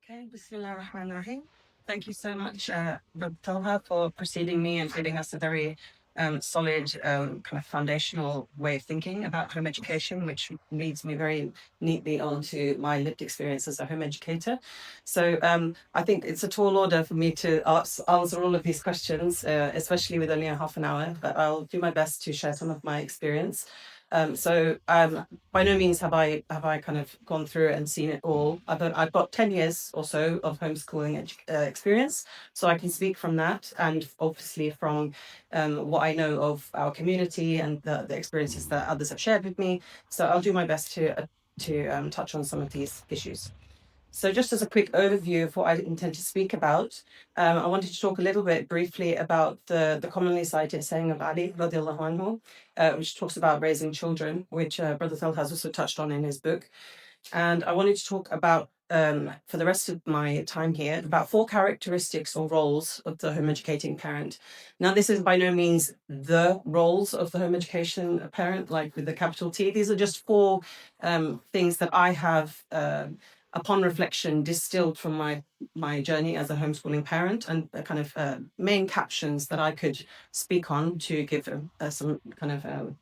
Speaker 7: Okay, Bismillah ar-Rahman ar-Rahim. Thank you so much, Dr. Talha, for preceding me and giving us a very solid kind of foundational way of thinking about home education, which leads me very neatly onto my lived experience as a home educator. So I think it's a tall order for me to answer all of these questions, especially with only a half an hour, but I'll do my best to share some of my experience. By no means have I kind of gone through it and seen it all. I've got 10 years or so of homeschooling experience, so I can speak from that, and obviously from what I know of our community and the experiences that others have shared with me. So I'll do my best to touch on some of these issues. So just as a quick overview of what I intend to speak about, I wanted to talk a little bit briefly about the commonly cited saying of Ali radiallahu anhu, which talks about raising children, which Brother Thel has also touched on in his book. And I wanted to talk about, for the rest of my time here, about 4 characteristics or roles of the home educating parent. Now, this is by no means the roles of the home education parent, like with the capital T. These are just 4 things that I have, upon reflection, distilled from my journey as a homeschooling parent, and kind of main captions that I could speak on to give some kind of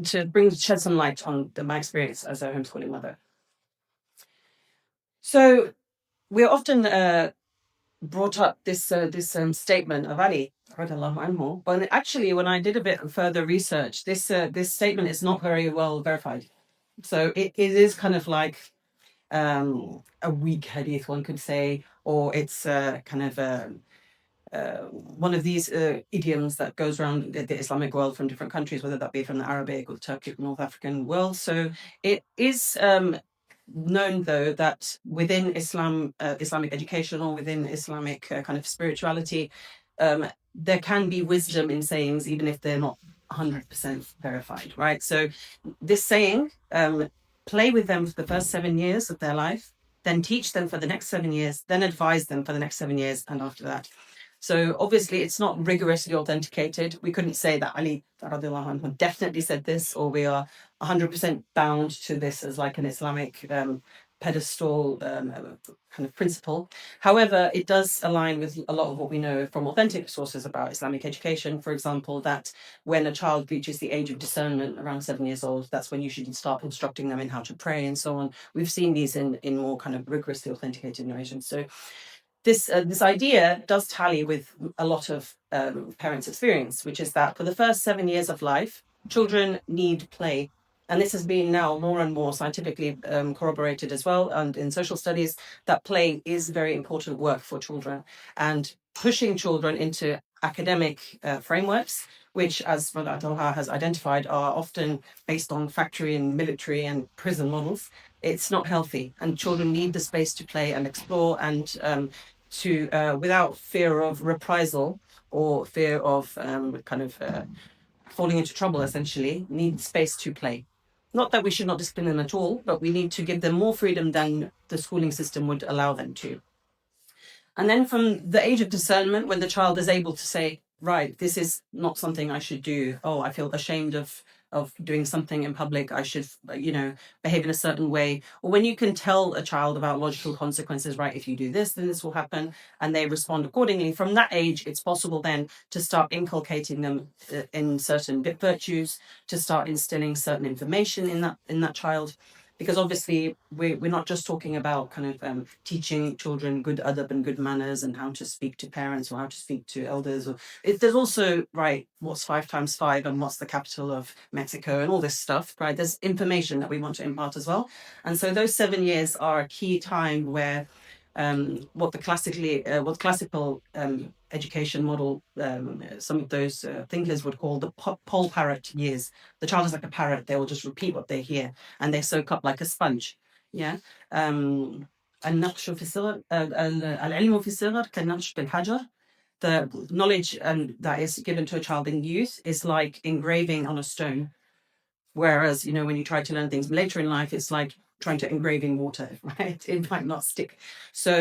Speaker 7: shed some light on my experience as a homeschooling mother. So we're often brought up this statement of Ali radiallahu anhu, but actually, when I did a bit of further research, this statement is not very well verified. So it is kind of like a weak hadith, one could say, or it's kind of one of these idioms that goes around the Islamic world from different countries, whether that be from the Arabic or Turkic, North African world. So it is known, though, that within Islamic education, or within Islamic kind of spirituality, there can be wisdom in sayings, even if they're not 100% verified, right? So this saying, play with them for the first 7 years of their life, then teach them for the next 7 years, then advise them for the next 7 years, and after that. So obviously it's not rigorously authenticated. We couldn't say that Ali radiallahu anhu definitely said this, or we are 100% bound to this as like an Islamic pedestal kind of principle. However, it does align with a lot of what we know from authentic sources about Islamic education. For example, that when a child reaches the age of discernment around 7 years old, that's when you should start instructing them in how to pray and so on. We've seen these in more kind of rigorously authenticated narrations. So this idea does tally with a lot of parents' experience, which is that for the first 7 years of life, children need play. And this has been now more and more scientifically corroborated as well, and in social studies, that play is very important work for children. And pushing children into academic frameworks, which, as Brother Talha has identified, are often based on factory and military and prison models, it's not healthy. And children need the space to play and explore, and to without fear of reprisal or fear of falling into trouble, essentially, need space to play. Not that we should not discipline them at all, but we need to give them more freedom than the schooling system would allow them to. And then from the age of discernment, when the child is able to say, right, this is not something I should do. Oh, I feel ashamed of doing something in public. I should, behave in a certain way. Or when you can tell a child about logical consequences, right, if you do this, then this will happen, and they respond accordingly. From that age, it's possible then to start inculcating them in certain virtues, to start instilling certain information in that child. Because obviously we're not just talking about kind of teaching children good adab and good manners and how to speak to parents or how to speak to elders. There's also, right, what's 5 times 5 and what's the capital of Mexico and all this stuff, right? There's information that we want to impart as well. And so those 7 years are a key time where what classical education model, some of those thinkers would call the poll parrot years. The child is like a parrot; they will just repeat what they hear, and they soak up like a sponge. Yeah. النقش في الصغر العلم في الصغر كالنقش بالحجر. The knowledge that is given to a child in youth is like engraving on a stone. Whereas, when you try to learn things later in life, it's like trying to engrave in water, right? It might not stick. So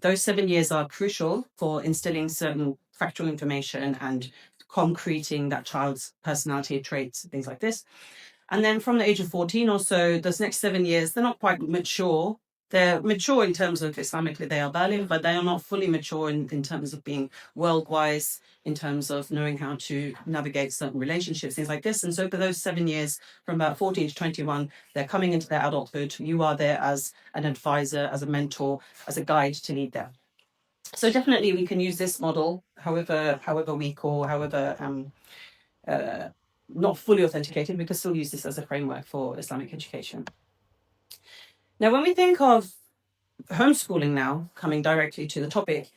Speaker 7: those 7 years are crucial for instilling certain factual information and concreting that child's personality traits, things like this. And then from the age of 14 or so, those next 7 years, they're not quite mature. They're mature in terms of Islamically, they are baligh, but they are not fully mature in terms of being world-wise, in terms of knowing how to navigate certain relationships, things like this. And so for those 7 years, from about 14 to 21, they're coming into their adulthood. You are there as an advisor, as a mentor, as a guide to lead them. So definitely we can use this model, however weak or however not fully authenticated, we can still use this as a framework for Islamic education. Now, when we think of homeschooling now, coming directly to the topic,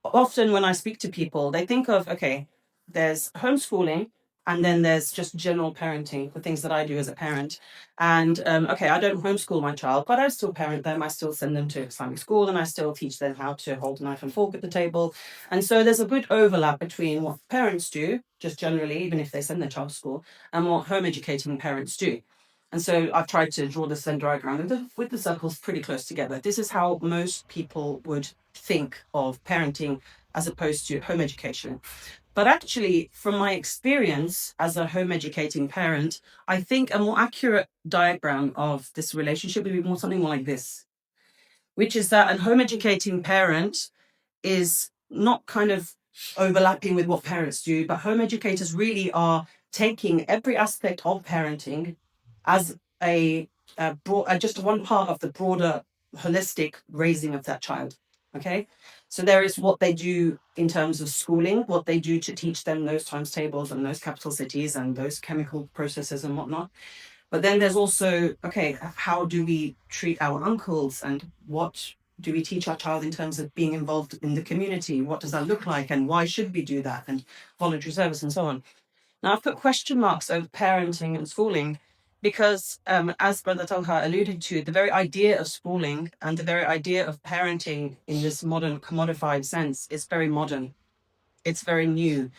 Speaker 7: often when I speak to people, they think of, okay, there's homeschooling and then there's just general parenting, the things that I do as a parent. And okay, I don't homeschool my child, but I still parent them. I still send them to Islamic school and I still teach them how to hold a knife and fork at the table. And so there's a good overlap between what parents do, just generally, even if they send their child to school, and what home educating parents do. And so I've tried to draw this Venn diagram with the circles pretty close together. This is how most people would think of parenting as opposed to home education. But actually, from my experience as a home educating parent, I think a more accurate diagram of this relationship would be something more like this, which is that a home educating parent is not kind of overlapping with what parents do, but home educators really are taking every aspect of parenting as a broad, just one part of the broader holistic raising of that child. Okay, so there is what they do in terms of schooling, what they do to teach them those times tables and those capital cities and those chemical processes and whatnot. But then there's also, okay, how do we treat our uncles and what do we teach our child in terms of being involved in the community? What does that look like and why should we do that, and voluntary service and so on? Now, I've put question marks over parenting and schooling because, as Brother Talha alluded to, the very idea of schooling and the very idea of parenting in this modern commodified sense is very modern. It's very new.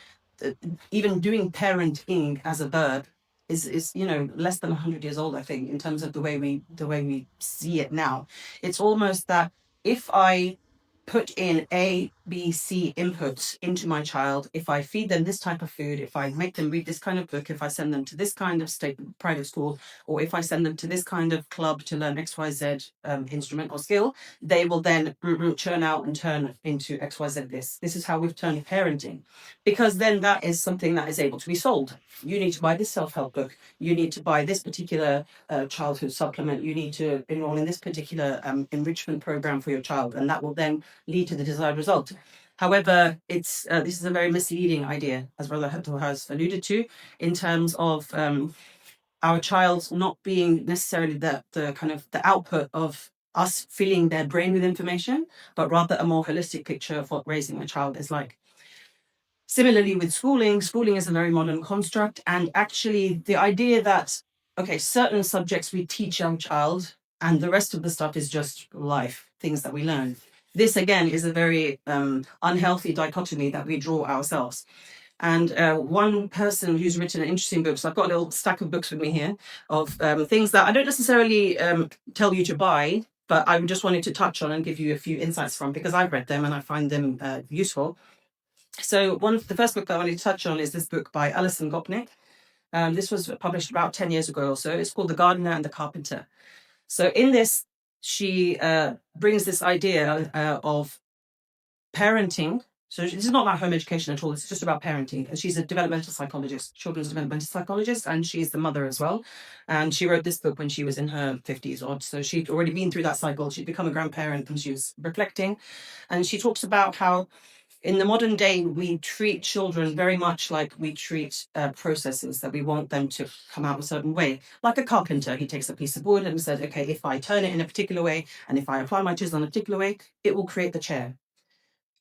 Speaker 7: Even doing parenting as a verb is less than 100 years old, I think, in terms of the way we see it now. It's almost that if I put in A, B, C inputs into my child, if I feed them this type of food, if I make them read this kind of book, if I send them to this kind of state private school, or if I send them to this kind of club to learn XYZ instrument or skill, they will then churn out and turn into XYZ this. This is how we've turned parenting, because then that is something that is able to be sold. You need to buy this self-help book. You need to buy this particular childhood supplement. You need to enroll in this particular enrichment program for your child, and that will then lead to the desired result. However, this is a very misleading idea, as Brother Hatto has alluded to, in terms of our child not being necessarily the kind of the output of us filling their brain with information, but rather a more holistic picture of what raising a child is like. Similarly with schooling is a very modern construct, and actually the idea that, okay, certain subjects we teach young child and the rest of the stuff is just life, things that we learn. This again is a very unhealthy dichotomy that we draw ourselves. And one person who's written an interesting book, so I've got a little stack of books with me here of things that I don't necessarily tell you to buy, but I just wanted to touch on and give you a few insights from, because I've read them and I find them useful. So the first book that I wanted to touch on is this book by Alison Gopnik. This was published about 10 years ago or so. It's called The Gardener and the Carpenter. So in this, she brings this idea of parenting. So this is not about home education at all. It's just about parenting. And she's a developmental psychologist, children's developmental psychologist, and she's the mother as well. And she wrote this book when she was in her 50s odd. So she'd already been through that cycle. She'd become a grandparent and she was reflecting. And she talks about how in the modern day, we treat children very much like we treat processes, that we want them to come out a certain way. Like a carpenter, he takes a piece of wood and says, okay, if I turn it in a particular way, and if I apply my chisel in a particular way, it will create the chair.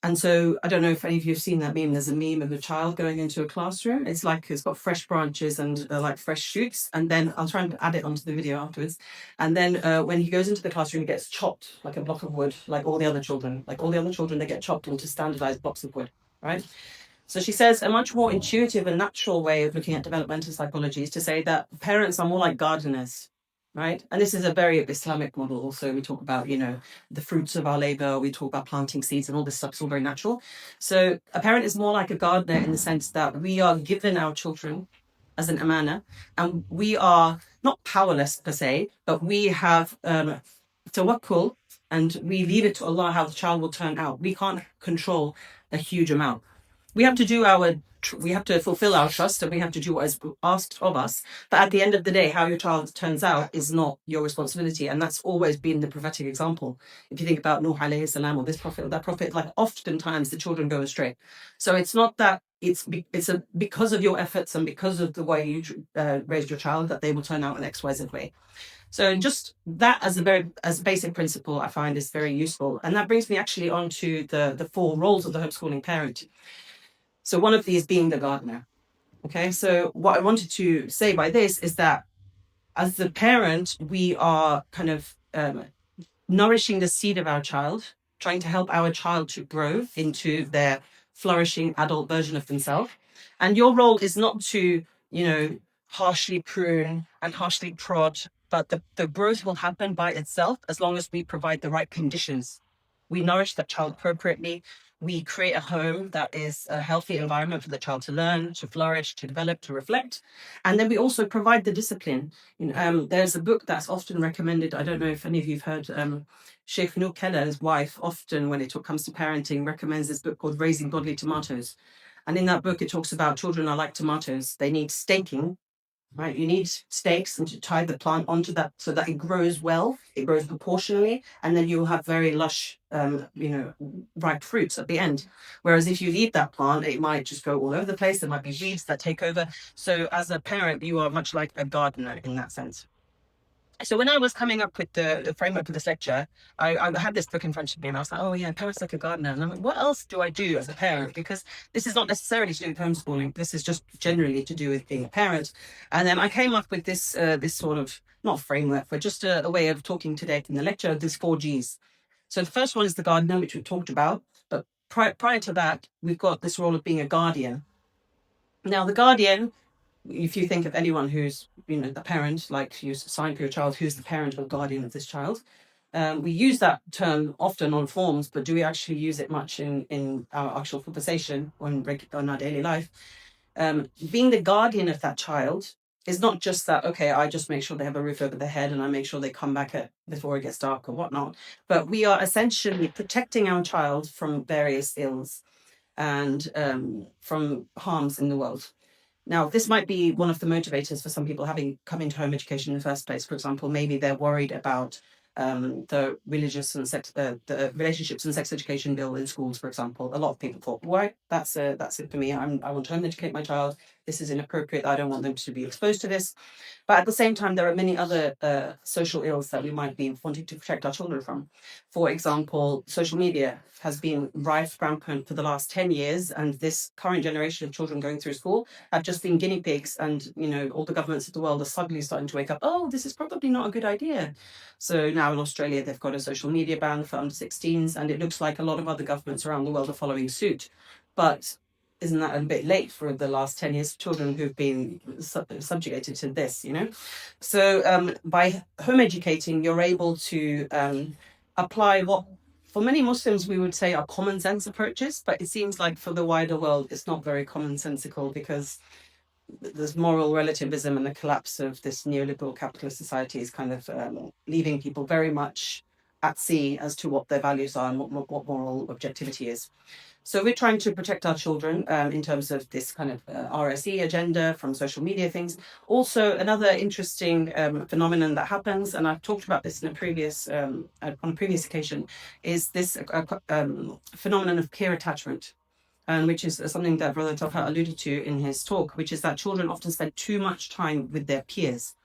Speaker 7: And so I don't know if any of you have seen that meme. There's a meme of a child going into a classroom. It's like it's got fresh branches and like fresh shoots. And then I'll try and add it onto the video afterwards. And then when he goes into the classroom, he gets chopped like a block of wood, like all the other children. Like all the other children, they get chopped into standardized blocks of wood, right? So she says a much more intuitive and natural way of looking at developmental psychology is to say that parents are more like gardeners, right? And this is a very Islamic model also. We talk about, the fruits of our labor, we talk about planting seeds and all this stuff. It's all very natural. So a parent is more like a gardener in the sense that we are given our children as an amana, and we are not powerless per se, but we have tawakkul, and we leave it to Allah how the child will turn out. We can't control a huge amount. we have to do we have to fulfill our trust, and we have to do what is asked of us. But at the end of the day, how your child turns out is not your responsibility. And that's always been the prophetic example. If you think about Nuh alayhi salam, or this prophet or that prophet, like oftentimes the children go astray. So it's not that because of your efforts and because of the way you raised your child that they will turn out in XYZ way. So just that as a basic principle, I find is very useful. And that brings me actually on to the 4 roles of the homeschooling parent. So one of these being the gardener. Okay, so what I wanted to say by this is that as the parent, we are kind of nourishing the seed of our child, trying to help our child to grow into their flourishing adult version of themselves. And your role is not to, harshly prune and harshly prod, but the growth will happen by itself as long as we provide the right conditions. We nourish that child appropriately. We create a home that is a healthy environment for the child to learn, to flourish, to develop, to reflect. And then we also provide the discipline. There's a book that's often recommended. I don't know if any of you've heard Sheikh Noor Keller's wife, often when it comes to parenting, recommends this book called Raising Godly Tomatoes. And in that book, it talks about children are like tomatoes. They need staking, right? You need stakes and to tie the plant onto that so that it grows well, it grows proportionally, and then you'll have very lush, ripe fruits at the end. Whereas if you leave that plant, it might just go all over the place. There might be weeds that take over. So as a parent, you are much like a gardener in that sense. So when I was coming up with the framework for this lecture, I had this book in front of me and I was like, oh yeah, parents like a gardener. And I'm like, what else do I do as a parent? Because this is not necessarily to do with homeschooling. This is just generally to do with being a parent. And then I came up with this sort of, not framework, but just a way of talking today in the lecture, these 4 Gs. So the first one is the gardener, which we talked about. But prior to that, we've got this role of being a guardian. Now, the guardian, if you think of anyone who's, the parent, like you assign for your child, who's the parent or guardian of this child, we use that term often on forms, but do we actually use it much in our actual conversation or in our daily life? Being the guardian of that child is not just that, okay, I just make sure they have a roof over their head and I make sure they come back before it gets dark or whatnot, but we are essentially protecting our child from various ills and from harms in the world. Now, this might be one of the motivators for some people having come into home education in the first place. For example, maybe they're worried about the religious and the relationships and sex education bill in schools, for example. A lot of people thought, "Why? That's it for me. I want to home educate my child. This is inappropriate. I don't want them to be exposed to this." But at the same time, there are many other social ills that we might be wanting to protect our children from. For example, social media has been rife, rampant for the last 10 years, and this current generation of children going through school have just been guinea pigs, and all the governments of the world are suddenly starting to wake up. Oh, this is probably not a good idea. So now in Australia, they've got a social media ban for under 16s, and it looks like a lot of other governments around the world are following suit. But isn't that a bit late for the last 10 years of children who've been subjugated to this, So by home educating, you're able to apply what, for many Muslims, we would say are common sense approaches, but it seems like for the wider world, it's not very commonsensical because there's moral relativism and the collapse of this neoliberal capitalist society is kind of leaving people very much at sea as to what their values are and what moral objectivity is. So we're trying to protect our children in terms of this kind of RSE agenda from social media things. Also, another interesting phenomenon that happens, and I've talked about this in a previous on a previous occasion, is this phenomenon of peer attachment, which is something that Brother Talha alluded to in his talk, which is that children often spend too much time with their peers.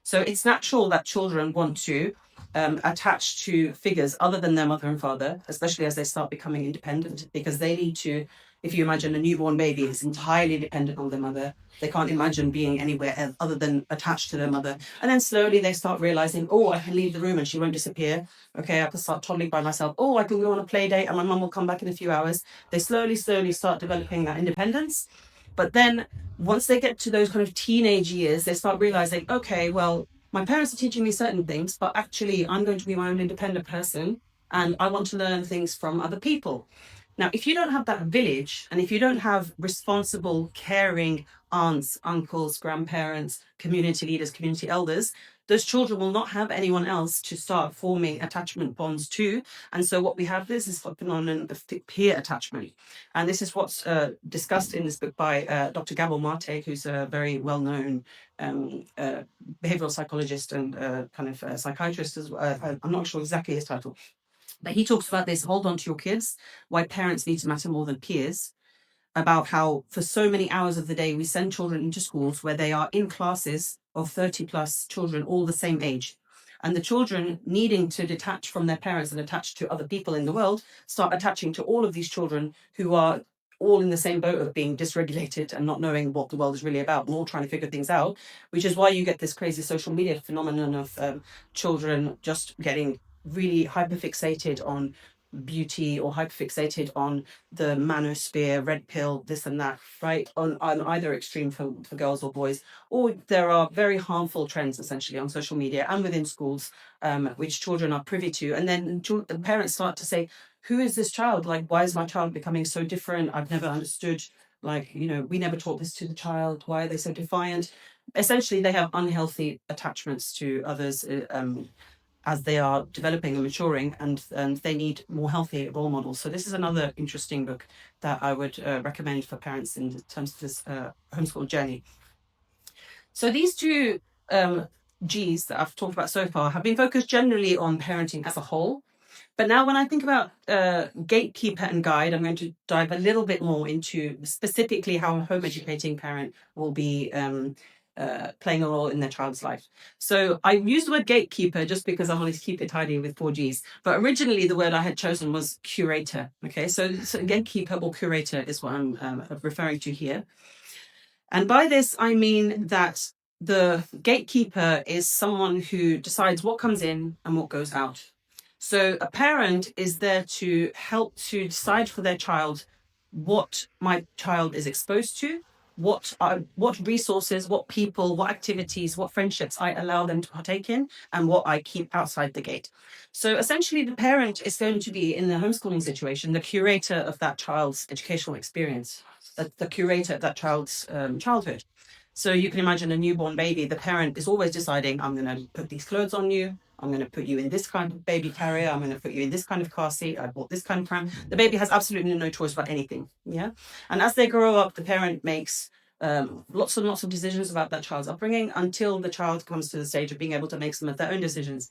Speaker 7: So it's natural that children want to attach to figures other than their mother and father, especially as they start becoming independent, because they need to, if you imagine a newborn baby is entirely dependent on their mother, they can't imagine being anywhere other than attached to their mother. And then slowly they start realizing, oh, I can leave the room and she won't disappear. Okay, I can start toddling by myself. Oh, I can go on a play date and my mum will come back in a few hours. They slowly start developing that independence. But then once they get to those kind of teenage years, they start realizing, okay, well, my parents are teaching me certain things, but actually I'm going to be my own independent person and I want to learn things from other people. Now, if you don't have that village and if you don't have responsible, caring aunts, uncles, grandparents, community leaders, community elders, those children will not have anyone else to start forming attachment bonds to. And so what we have is a phenomenon of peer attachment. And this is what's discussed in this book by Dr. Gabor Mate, who's a very well-known behavioral psychologist and kind of psychiatrist as well. I'm not sure exactly his title, but he talks about this: hold on to your kids, why parents need to matter more than peers, about how for so many hours of the day we send children into schools where they are in classes of 30 plus children all the same age. And the children, needing to detach from their parents and attach to other people in the world, start attaching to all of these children who are all in the same boat of being dysregulated and not knowing what the world is really about, and all trying to figure things out, which is why you get this crazy social media phenomenon of children just getting really hyperfixated on beauty or hyperfixated on the manosphere, red pill, this and that, right? On either extreme for girls or boys. Or there are very harmful trends essentially on social media and within schools, which children are privy to. And then the parents start to say, who is this child? Like, why is my child becoming so different? I've never understood. Like, we never taught this to the child. Why are they so defiant? Essentially, they have unhealthy attachments to others, as they are developing and maturing, and they need more healthy role models. So this is another interesting book that I would recommend for parents in terms of this homeschool journey. So these two G's that I've talked about so far have been focused generally on parenting as a whole. But now when I think about gatekeeper and guide, I'm going to dive a little bit more into specifically how a home educating parent will be playing a role in their child's life. So I use the word gatekeeper just because I wanted to keep it tidy with 4 Gs. But originally the word I had chosen was curator. Okay, so gatekeeper or curator is what I'm referring to here. And by this, I mean that the gatekeeper is someone who decides what comes in and what goes out. So a parent is there to help to decide for their child what my child is exposed to, what resources, what people, what activities, what friendships I allow them to partake in, and what I keep outside the gate. So essentially, the parent is going to be, in the homeschooling situation, the curator of that child's educational experience, the curator of that child's childhood. So you can imagine a newborn baby, the parent is always deciding, I'm going to put these clothes on you, I'm going to put you in this kind of baby carrier, I'm going to put you in this kind of car seat, I bought this kind of pram. The baby has absolutely no choice about anything. Yeah. And as they grow up, the parent makes lots and lots of decisions about that child's upbringing until the child comes to the stage of being able to make some of their own decisions.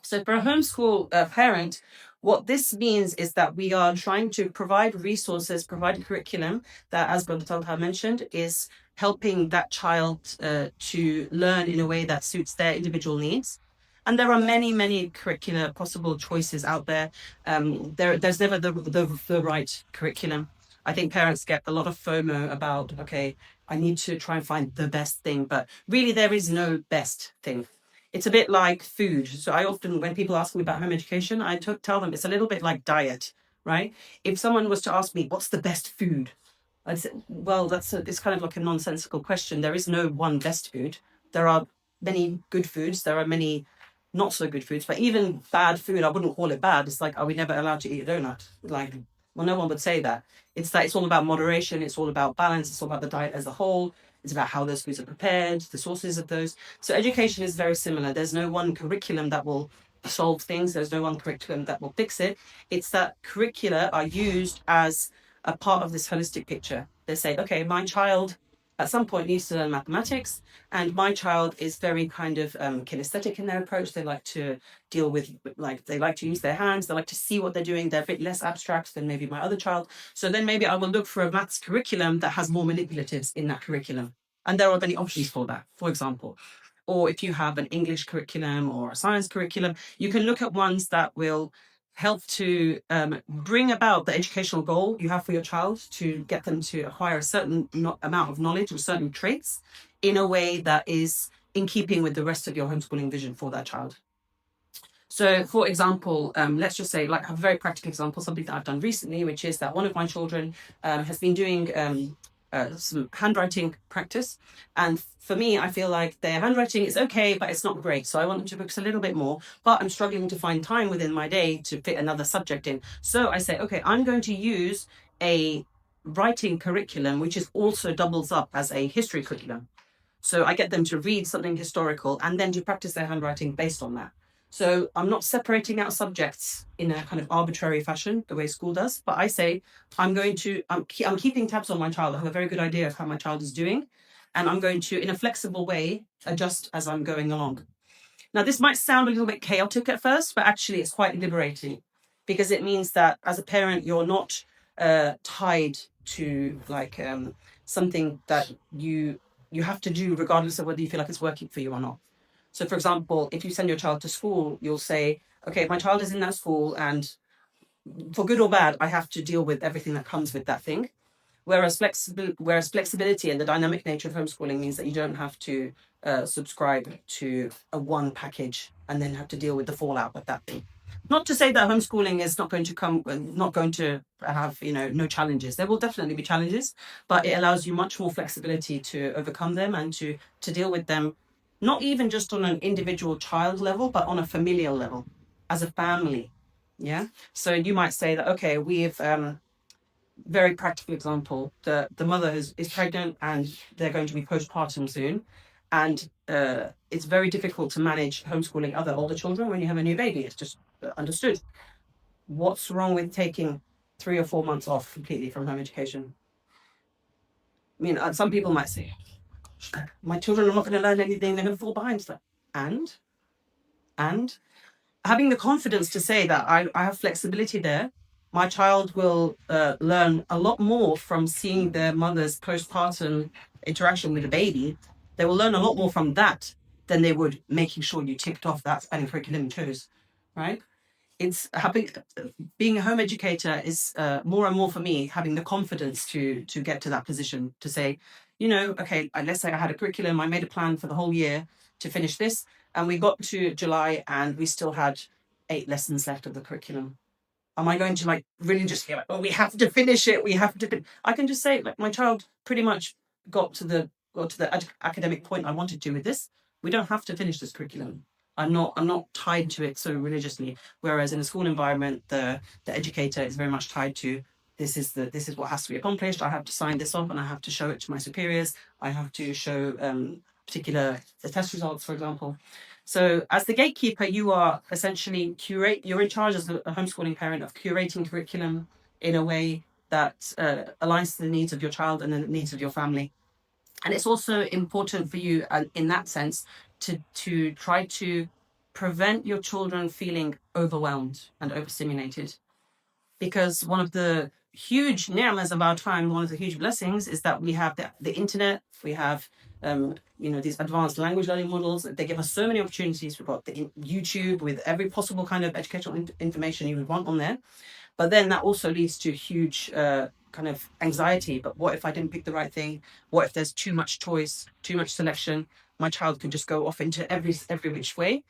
Speaker 7: So for a homeschool parent, what this means is that we are trying to provide resources, provide curriculum that, as Brother Talha mentioned, is helping that child to learn in a way that suits their individual needs. And there are many, many curricular possible choices out there. There's never the right curriculum. I think parents get a lot of FOMO about, okay, I need to try and find the best thing, but really there is no best thing. It's a bit like food. So I often, when people ask me about home education, I tell them it's a little bit like diet, right? If someone was to ask me, what's the best food? I'd say, well, it's kind of like a nonsensical question. There is no one best food. There are many good foods. There are many not so good foods, but even bad food, I wouldn't call it bad. It's like, are we never allowed to eat a donut? Like, well, no one would say that. It's all about moderation. It's all about balance. It's all about the diet as a whole. It's about how those foods are prepared, the sources of those. So education is very similar. There's no one curriculum that will solve things. There's no one curriculum that will fix it. It's that curricula are used as a part of this holistic picture. They say, okay, my child at some point needs to learn mathematics, and my child is very kind of kinesthetic in their approach. They like to deal with, they like to use their hands. They like to see what they're doing. They're a bit less abstract than maybe my other child. So then maybe I will look for a maths curriculum that has more manipulatives in that curriculum. And there are many options for that, for example. Or if you have an English curriculum or a science curriculum, you can look at ones that will help to bring about the educational goal you have for your child, to get them to acquire a certain amount of knowledge or certain traits in a way that is in keeping with the rest of your homeschooling vision for that child. So, for example, let's just say, like a very practical example, something that I've done recently, which is that one of my children has been doing some handwriting practice. And for me, I feel like their handwriting is okay, but it's not great. So I want them to focus a little bit more, but I'm struggling to find time within my day to fit another subject in. So I say, okay, I'm going to use a writing curriculum, which is also doubles up as a history curriculum. So I get them to read something historical and then to practice their handwriting based on that. So I'm not separating out subjects in a kind of arbitrary fashion, the way school does, but I say I'm keeping tabs on my child. I have a very good idea of how my child is doing, and I'm going to, in a flexible way, adjust as I'm going along. Now, this might sound a little bit chaotic at first, but actually it's quite liberating, because it means that as a parent, you're not tied to like something that you have to do regardless of whether you feel like it's working for you or not. So, for example, if you send your child to school, you'll say, okay, my child is in that school, and for good or bad, I have to deal with everything that comes with that thing. Whereas flexibility and the dynamic nature of homeschooling means that you don't have to subscribe to a one package and then have to deal with the fallout of that thing. Not to say that homeschooling is not going to have, no challenges. There will definitely be challenges, but it allows you much more flexibility to overcome them and to deal with them, not even just on an individual child level, but on a familial level, as a family. Yeah. So you might say that, okay, we've very practical example, the mother is pregnant and they're going to be postpartum soon, and it's very difficult to manage homeschooling other older children when you have a new baby. It's just understood. What's wrong with taking 3 or 4 months off completely from home education? I mean, some people might say, my children are not going to learn anything, they're going to fall behind. And having the confidence to say that I have flexibility there, my child will learn a lot more from seeing their mother's postpartum interaction with the baby. They will learn a lot more from that than they would making sure you ticked off that spanning curriculum you chose, right? It's being a home educator is more and more for me having the confidence to get to that position, to say, okay, let's say I had a curriculum, I made a plan for the whole year to finish this, and we got to July and we still had 8 lessons left of the curriculum. Am I going to really just be like, oh, we have to finish it, I can just say, my child pretty much got to the academic point I wanted to with this. We don't have to finish this curriculum. I'm not tied to it so religiously. Whereas in a school environment, the educator is very much tied to this is what has to be accomplished. I have to sign this off and I have to show it to my superiors. I have to show particular test results, for example. So as the gatekeeper, you are essentially you're in charge as a homeschooling parent of curating curriculum in a way that aligns to the needs of your child and the needs of your family. And it's also important for you in that sense to try to prevent your children feeling overwhelmed and overstimulated. Because one of the huge ni'mas of our time, one of the huge blessings, is that we have the internet, we have these advanced language learning models. They give us so many opportunities. We've got the YouTube with every possible kind of educational information you would want on there. But then that also leads to huge kind of anxiety. But what if I didn't pick the right thing? What if there's too much choice, too much selection? My child could just go off into every which way.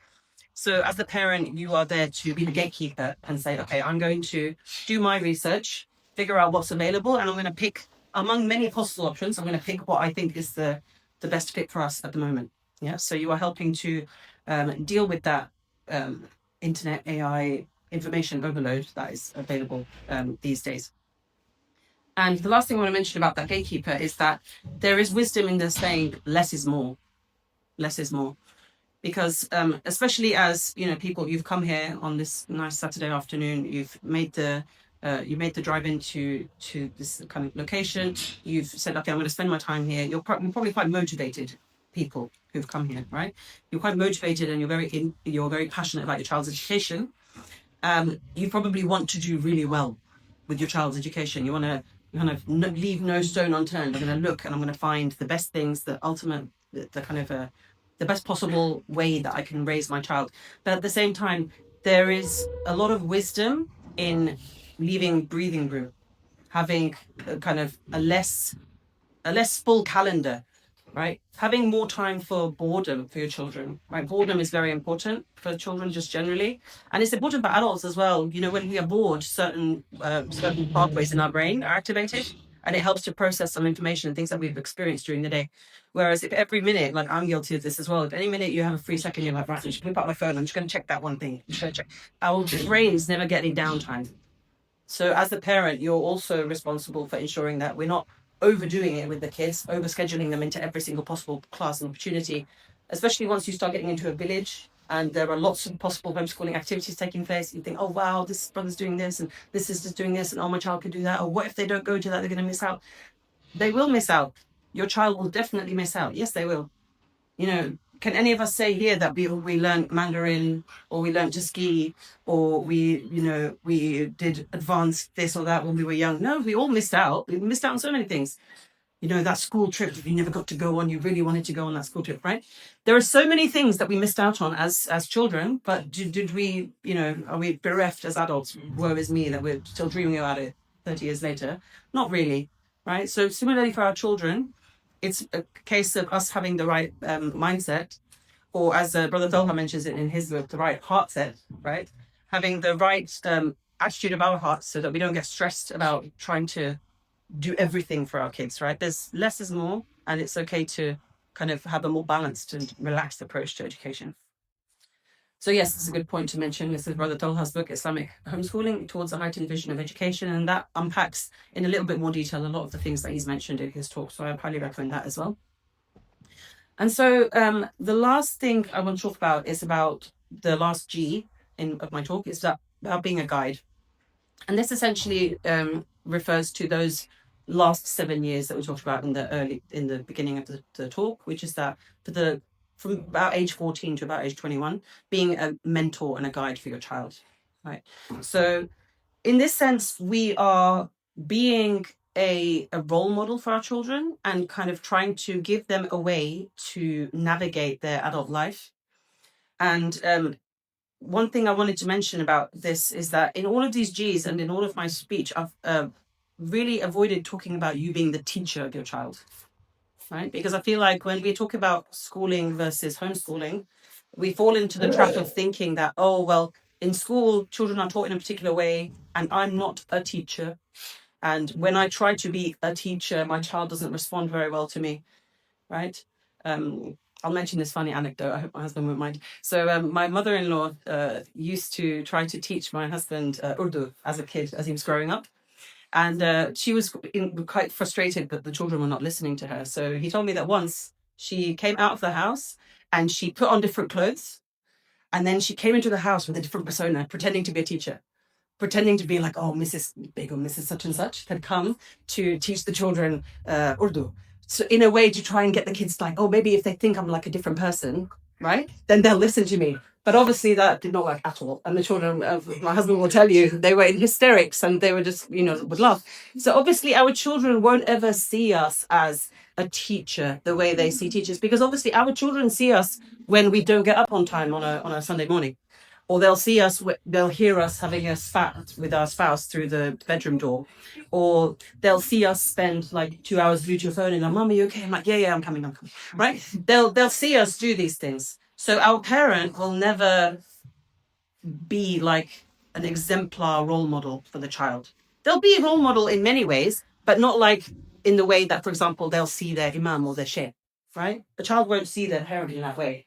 Speaker 7: So as the parent, you are there to be the gatekeeper and say, okay, I'm going to do my research, figure out what's available, and I'm going to pick among many possible options. I'm going to pick what I think is the best fit for us at the moment. Yeah. So you are helping to deal with that internet AI information overload that is available these days. And the last thing I want to mention about that gatekeeper is that there is wisdom in the saying, less is more. Less is more. Because especially as people, you've come here on this nice Saturday afternoon, you've made the drive into this kind of location. You've said, okay, I'm going to spend my time here. You're probably quite motivated people who've come here, right? You're quite motivated and you're very passionate about your child's education. You probably want to do really well with your child's education. You want to kind of leave no stone unturned. I'm going to look and I'm going to find the best things, the ultimate, the kind of the best possible way that I can raise my child. But at the same time, there is a lot of wisdom in leaving breathing room, having a kind of a less full calendar, right? Having more time for boredom for your children, right? Boredom is very important for children just generally. And it's important for adults as well. When we are bored, certain pathways in our brain are activated, and it helps to process some information and things that we've experienced during the day. Whereas if every minute, like I'm guilty of this as well, if any minute you have a free second, you're like, right, I'm just going to pick up my phone, I'm just going to check that one thing. I'm just going to check. Our brains never get any downtime. So as the parent, you're also responsible for ensuring that we're not overdoing it with the kids, overscheduling them into every single possible class and opportunity, especially once you start getting into a village and there are lots of possible homeschooling activities taking place. You think, oh wow, this brother's doing this and this sister's doing this, and oh, my child could do that. Or what if they don't go to that? They're going to miss out. They will miss out. Your child will definitely miss out. Yes, they will. You know, can any of us say here that we learned Mandarin, or we learned to ski, or we did advanced this or that when we were young? No, we all missed out. We missed out on so many things. You know, that school trip that you never got to go on, you really wanted to go on that school trip, right? There are so many things that we missed out on as children, but did we, are we bereft as adults? Woe is me that we're still dreaming about it 30 years later. Not really, right? So similarly for our children, it's a case of us having the right mindset, or as Brother Tolha mentions it in his book, the right heart set, right? Having the right attitude of our hearts so that we don't get stressed about trying to do everything for our kids, right? There's less is more, and it's okay to kind of have a more balanced and relaxed approach to education. So yes, it's a good point to mention. This is Brother Tolha's book, Islamic Homeschooling Towards a Heightened Vision of Education, and that unpacks in a little bit more detail a lot of the things that he's mentioned in his talk, so I highly recommend that as well. And so the last thing I want to talk about is about the last G of my talk, is that about being a guide. And this essentially refers to those last 7 years that we talked about in the beginning of the talk, which is that from about age 14 to about age 21, being a mentor and a guide for your child, right? So in this sense, we are being a role model for our children and kind of trying to give them a way to navigate their adult life. And one thing I wanted to mention about this is that in all of these G's and in all of my speech, I've really avoided talking about you being the teacher of your child, right? Because I feel like when we talk about schooling versus homeschooling, we fall into the trap of thinking that, oh, well, in school, children are taught in a particular way, and I'm not a teacher. And when I try to be a teacher, my child doesn't respond very well to me, right? I'll mention this funny anecdote. I hope my husband won't mind. So my mother-in-law used to try to teach my husband Urdu as a kid, as he was growing up. And she was quite frustrated that the children were not listening to her. So he told me that once she came out of the house and she put on different clothes. And then she came into the house with a different persona, pretending to be a teacher, pretending to be like, oh, Mrs. Big or Mrs. Such and Such had come to teach the children Urdu. So in a way to try and get the kids like, oh, maybe if they think I'm like a different person, right, then they'll listen to me. But obviously that did not work at all. And the children, my husband will tell you, they were in hysterics and they were just, would laugh. So obviously our children won't ever see us as a teacher the way they see teachers, because obviously our children see us when we don't get up on time on a Sunday morning. Or they'll see us, they'll hear us having a spat with our spouse through the bedroom door. Or they'll see us spend like 2 hours glued to your phone and like, Mum, are you okay? I'm like, yeah, I'm coming. Right? They'll see us do these things. So our parent will never be like an exemplar role model for the child. They'll be a role model in many ways, but not like in the way that, for example, they'll see their imam or their sheikh, right? The child won't see their parent in that way.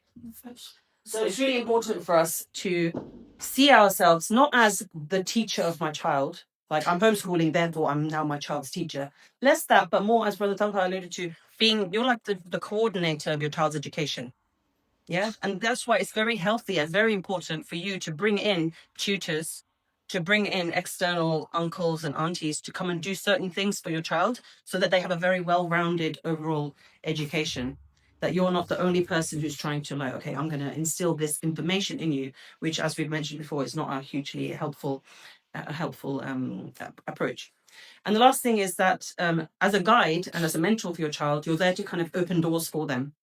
Speaker 7: So it's really important for us to see ourselves not as the teacher of my child, like I'm homeschooling, therefore I'm now my child's teacher. Less that, but more, as Brother Talha alluded to, you're like the coordinator of your child's education. Yeah. And that's why it's very healthy and very important for you to bring in tutors, to bring in external uncles and aunties to come and do certain things for your child so that they have a very well-rounded overall education. That you're not the only person who's trying to like, okay, I'm going to instill this information in you, which, as we've mentioned before, is not a hugely helpful approach. And the last thing is that as a guide and as a mentor for your child, you're there to kind of open doors for them.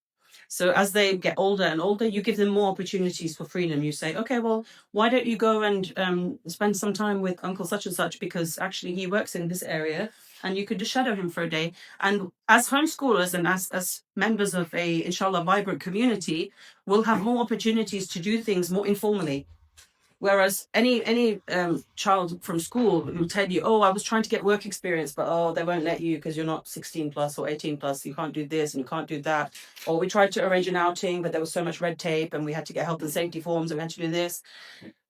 Speaker 7: So as they get older and older, you give them more opportunities for freedom. You say, okay, well, why don't you go and spend some time with Uncle such and such, because actually he works in this area and you could just shadow him for a day. And as homeschoolers and as members of a, inshallah, vibrant community, we'll have more opportunities to do things more informally. Whereas any child from school will tell you, oh, I was trying to get work experience, but oh, they won't let you because you're not 16 plus or 18 plus. You can't do this and you can't do that. Or we tried to arrange an outing, but there was so much red tape and we had to get health and safety forms and we had to do this.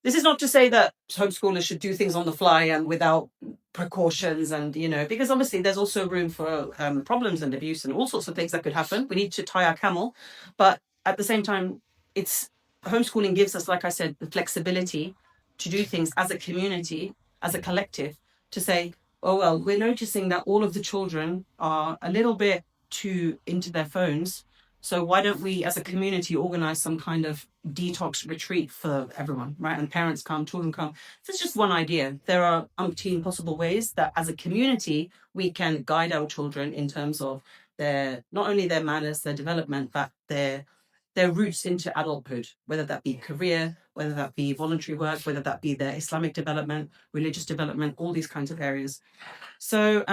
Speaker 7: This is not to say that homeschoolers should do things on the fly and without precautions, and because obviously there's also room for problems and abuse and all sorts of things that could happen. We need to tie our camel, but at the same time, it's homeschooling gives us, like I said, the flexibility to do things as a community, as a collective, to say, oh well, we're noticing that all of the children are a little bit too into their phones. So why don't we, as a community, organize some kind of detox retreat for everyone, right? And parents come, children come. This is just one idea. There are umpteen possible ways that, as a community, we can guide our children in terms of their not only their manners, their development, but their roots into adulthood, whether that be career, whether that be voluntary work, whether that be their Islamic development, religious development, all these kinds of areas. So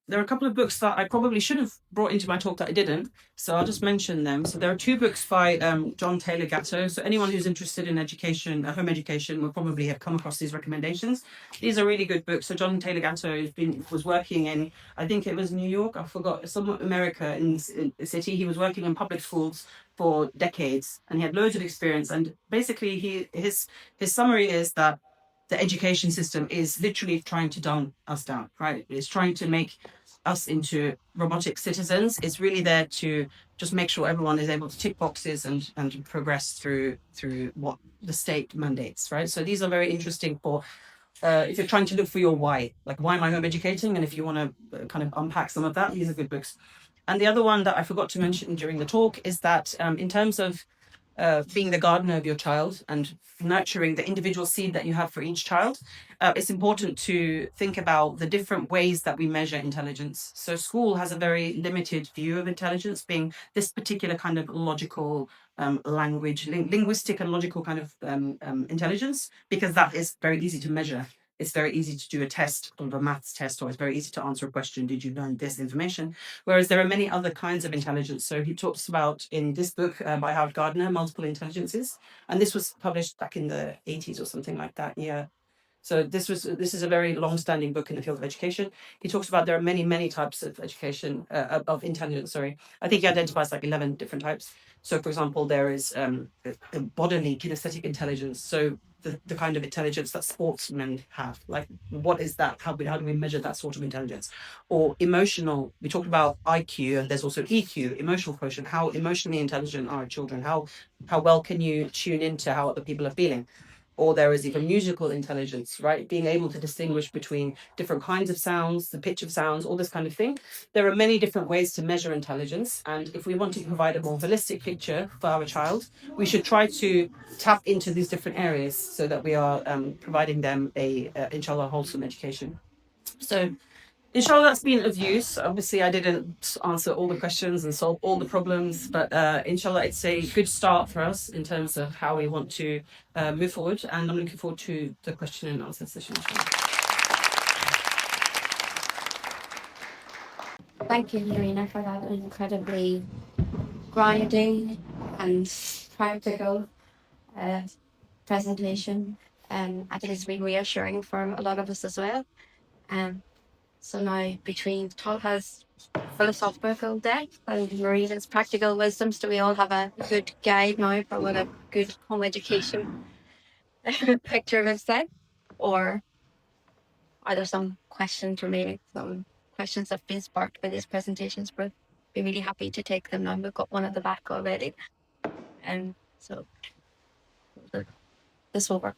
Speaker 7: there are a couple of books that I probably should have brought into my talk that I didn't. So I'll just mention them. So there are 2 books by John Taylor Gatto. So anyone who's interested in education, home education, will probably have come across these recommendations. These are really good books. So John Taylor Gatto was working in, I think it was New York, I forgot, somewhat America in the city. He was working in public schools for decades and he had loads of experience. And basically his summary is that the education system is literally trying to dumb us down, right? It's trying to make us into robotic citizens. It's really there to just make sure everyone is able to tick boxes and progress through what the state mandates, right? So these are very interesting for if you're trying to look for your why, like why am I home educating? And if you want to kind of unpack some of that, these are good books. And the other one that I forgot to mention during the talk is that in terms of being the gardener of your child and nurturing the individual seed that you have for each child, it's important to think about the different ways that we measure intelligence. So school has a very limited view of intelligence being this particular kind of logical language, linguistic and logical kind of intelligence, because that is very easy to measure. It's very easy to do a test, or a maths test, or it's very easy to answer a question, did you learn this information? Whereas there are many other kinds of intelligence. So he talks about in this book by Howard Gardner, multiple intelligences. And this was published back in the 80s or something like that. Yeah. So this is a very long-standing book in the field of education. He talks about there are many types of education, of intelligence, sorry. I think he identifies like 11 different types. So for example, there is bodily kinesthetic intelligence. So the kind of intelligence that sportsmen have, like what is that? How do we measure that sort of intelligence? Or emotional, we talked about IQ and there's also EQ, emotional quotient. How emotionally intelligent are children? How well can you tune into how other people are feeling? Or there is even musical intelligence, right? Being able to distinguish between different kinds of sounds, the pitch of sounds, all this kind of thing. There are many different ways to measure intelligence. And if we want to provide a more holistic picture for our child, we should try to tap into these different areas so that we are providing them a, inshallah, wholesome education. So inshallah, that's been of use. Obviously, I didn't answer all the questions and solve all the problems, but inshallah, it's a good start for us in terms of how we want to move forward. And I'm looking forward to the question and answer session.
Speaker 2: Thank you, Marina, for that incredibly grounding and practical presentation. I think it's been reassuring for a lot of us as well. So now, between Talha's philosophical depth and Marina's practical wisdoms, do we all have a good guide now for what a good home education picture looks like? Or are there some questions remaining, some questions that have been sparked by these presentations? But be really happy to take them now. We've got one at the back already. And so this will work.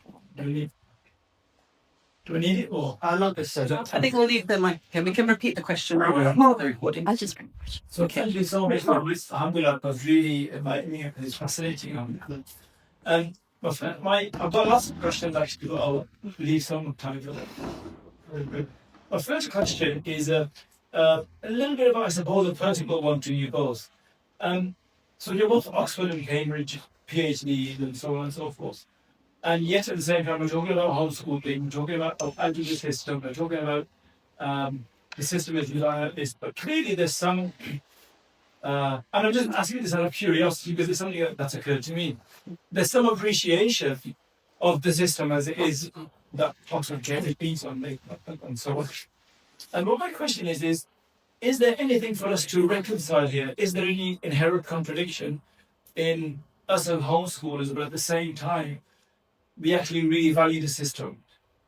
Speaker 5: Do we need it or?
Speaker 3: Not this.
Speaker 7: I think we'll leave the mic. We can repeat the question. The recording.
Speaker 2: I'll just.
Speaker 5: So thank you so much for this. Alhamdulillah, it was really enlightening and it's fascinating. And I've got lots of questions actually, but I'll leave some time for that. My first question is a little bit about, I suppose, a personal one to you both. So you're both Oxford and Cambridge PhDs and so on and so forth. And yet at the same time, we're talking about homeschooling, we're talking about the system, we're talking about the system as you like this, but clearly there's some, and I'm just asking this out of curiosity because it's something that's occurred to me. There's some appreciation of the system as it is that Oxford Cambridge beats on and so on. And what my question is there anything for us to reconcile here? Is there any inherent contradiction in us as homeschoolers, but at the same time,
Speaker 8: we actually really value the system,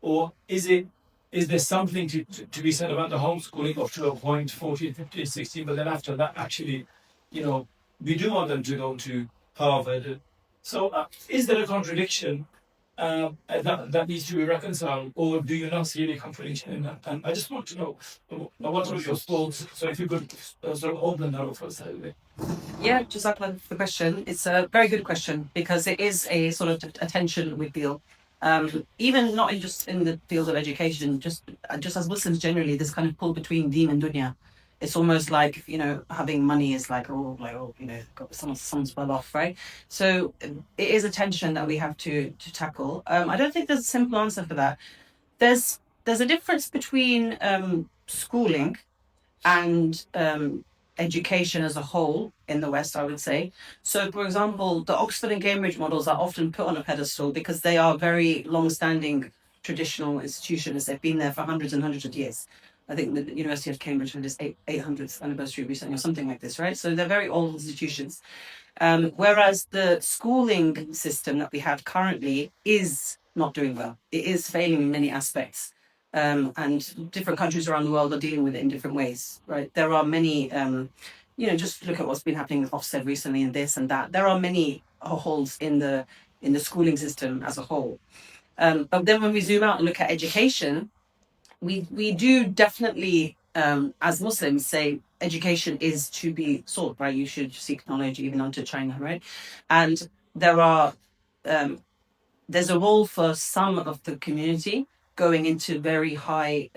Speaker 8: or is there something to be said about the homeschooling up to a point, 14, 15, 16, but then after that, actually, we do want them to go to Harvard. So is there a contradiction that needs to be reconciled, or do you not see any contradiction in that? And I just want to know what are your thoughts. So if you could sort of open that up for us.
Speaker 7: Yeah, Jazakallah for the question. It's a very good question because it is a sort of a tension we feel. Even not just in the field of education, just as Muslims generally, this kind of pull between deen and dunya. It's almost like having money is like someone's well off, right? So it is a tension that we have to tackle. I don't think there's a simple answer for that. There's a difference between schooling and education as a whole in the West, I would say. So, for example, the Oxford and Cambridge models are often put on a pedestal because they are very long-standing traditional institutions. They've been there for hundreds and hundreds of years. I think the University of Cambridge had its 800th anniversary recently or something like this, right? So they're very old institutions. Whereas the schooling system that we have currently is not doing well. It is failing in many aspects. And different countries around the world are dealing with it in different ways, right? There are many, just look at what's been happening with Ofsted recently and this and that. There are many holes in the schooling system as a whole. But then when we zoom out and look at education, we do definitely, as Muslims, say education is to be sought, right? You should seek knowledge even unto China, right? And there's a role for some of the community going into very high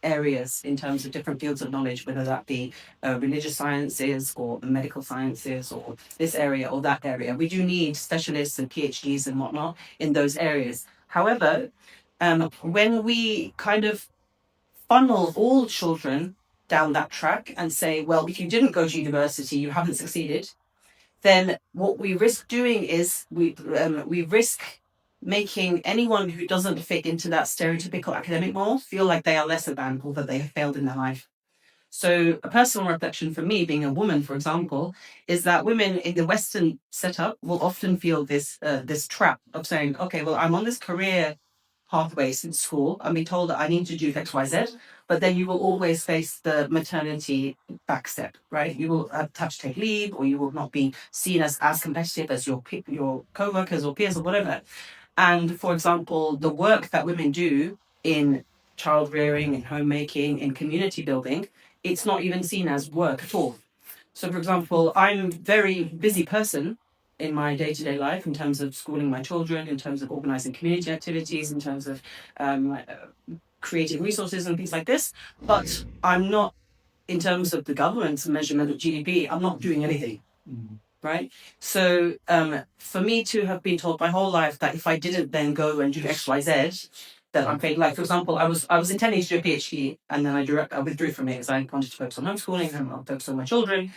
Speaker 7: areas in terms of different fields of knowledge, whether that be religious sciences or medical sciences or this area or that area. We do need specialists and PhDs and whatnot in those areas. However, when we kind of funnel all children down that track and say, well, if you didn't go to university, you haven't succeeded, then what we risk doing is we risk making anyone who doesn't fit into that stereotypical academic mold feel like they are lesser than or that they have failed in their life. So a personal reflection for me, being a woman, for example, is that women in the Western setup will often feel this trap of saying, okay, well, I'm on this career pathway since school. I'm being told that I need to do X, Y, Z, but then you will always face the maternity backstep, right? You will have to take leave, or you will not be seen as competitive as your co-workers or peers or whatever. And for example, the work that women do in child rearing, in homemaking, in community building, it's not even seen as work at all. So for example, I'm a very busy person in my day-to-day life in terms of schooling my children, in terms of organizing community activities, in terms of creating resources and things like this. But I'm not, in terms of the government's measurement of GDP, I'm not doing anything. Right? So for me to have been told my whole life that if I didn't then go and do X, Y, Z, that I'm failing. Like, for example, I was intending to do a PhD and then I withdrew from it because I wanted to focus on homeschooling and focus on my children.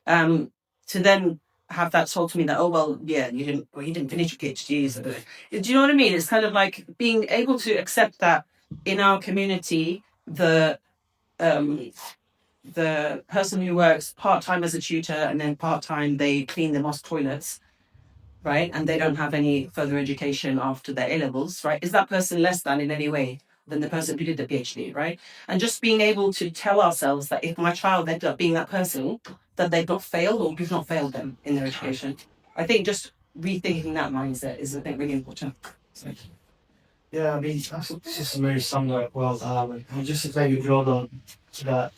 Speaker 7: To then have that told to me that, oh, well, yeah, you didn't finish your PhD. So, do you know what I mean? It's kind of like being able to accept that in our community, the person who works part-time as a tutor and then part-time they clean the mosque toilets, right? And they don't have any further education after their A-levels, right? Is that person less than in any way than the person who did the PhD, right? And just being able to tell ourselves that if my child ended up being that person, that they've not failed or we've not failed them in their education. I think just rethinking that mindset is, I think, really important.
Speaker 3: Yeah, I mean, I think this is very similar. Well, and just to maybe build on that,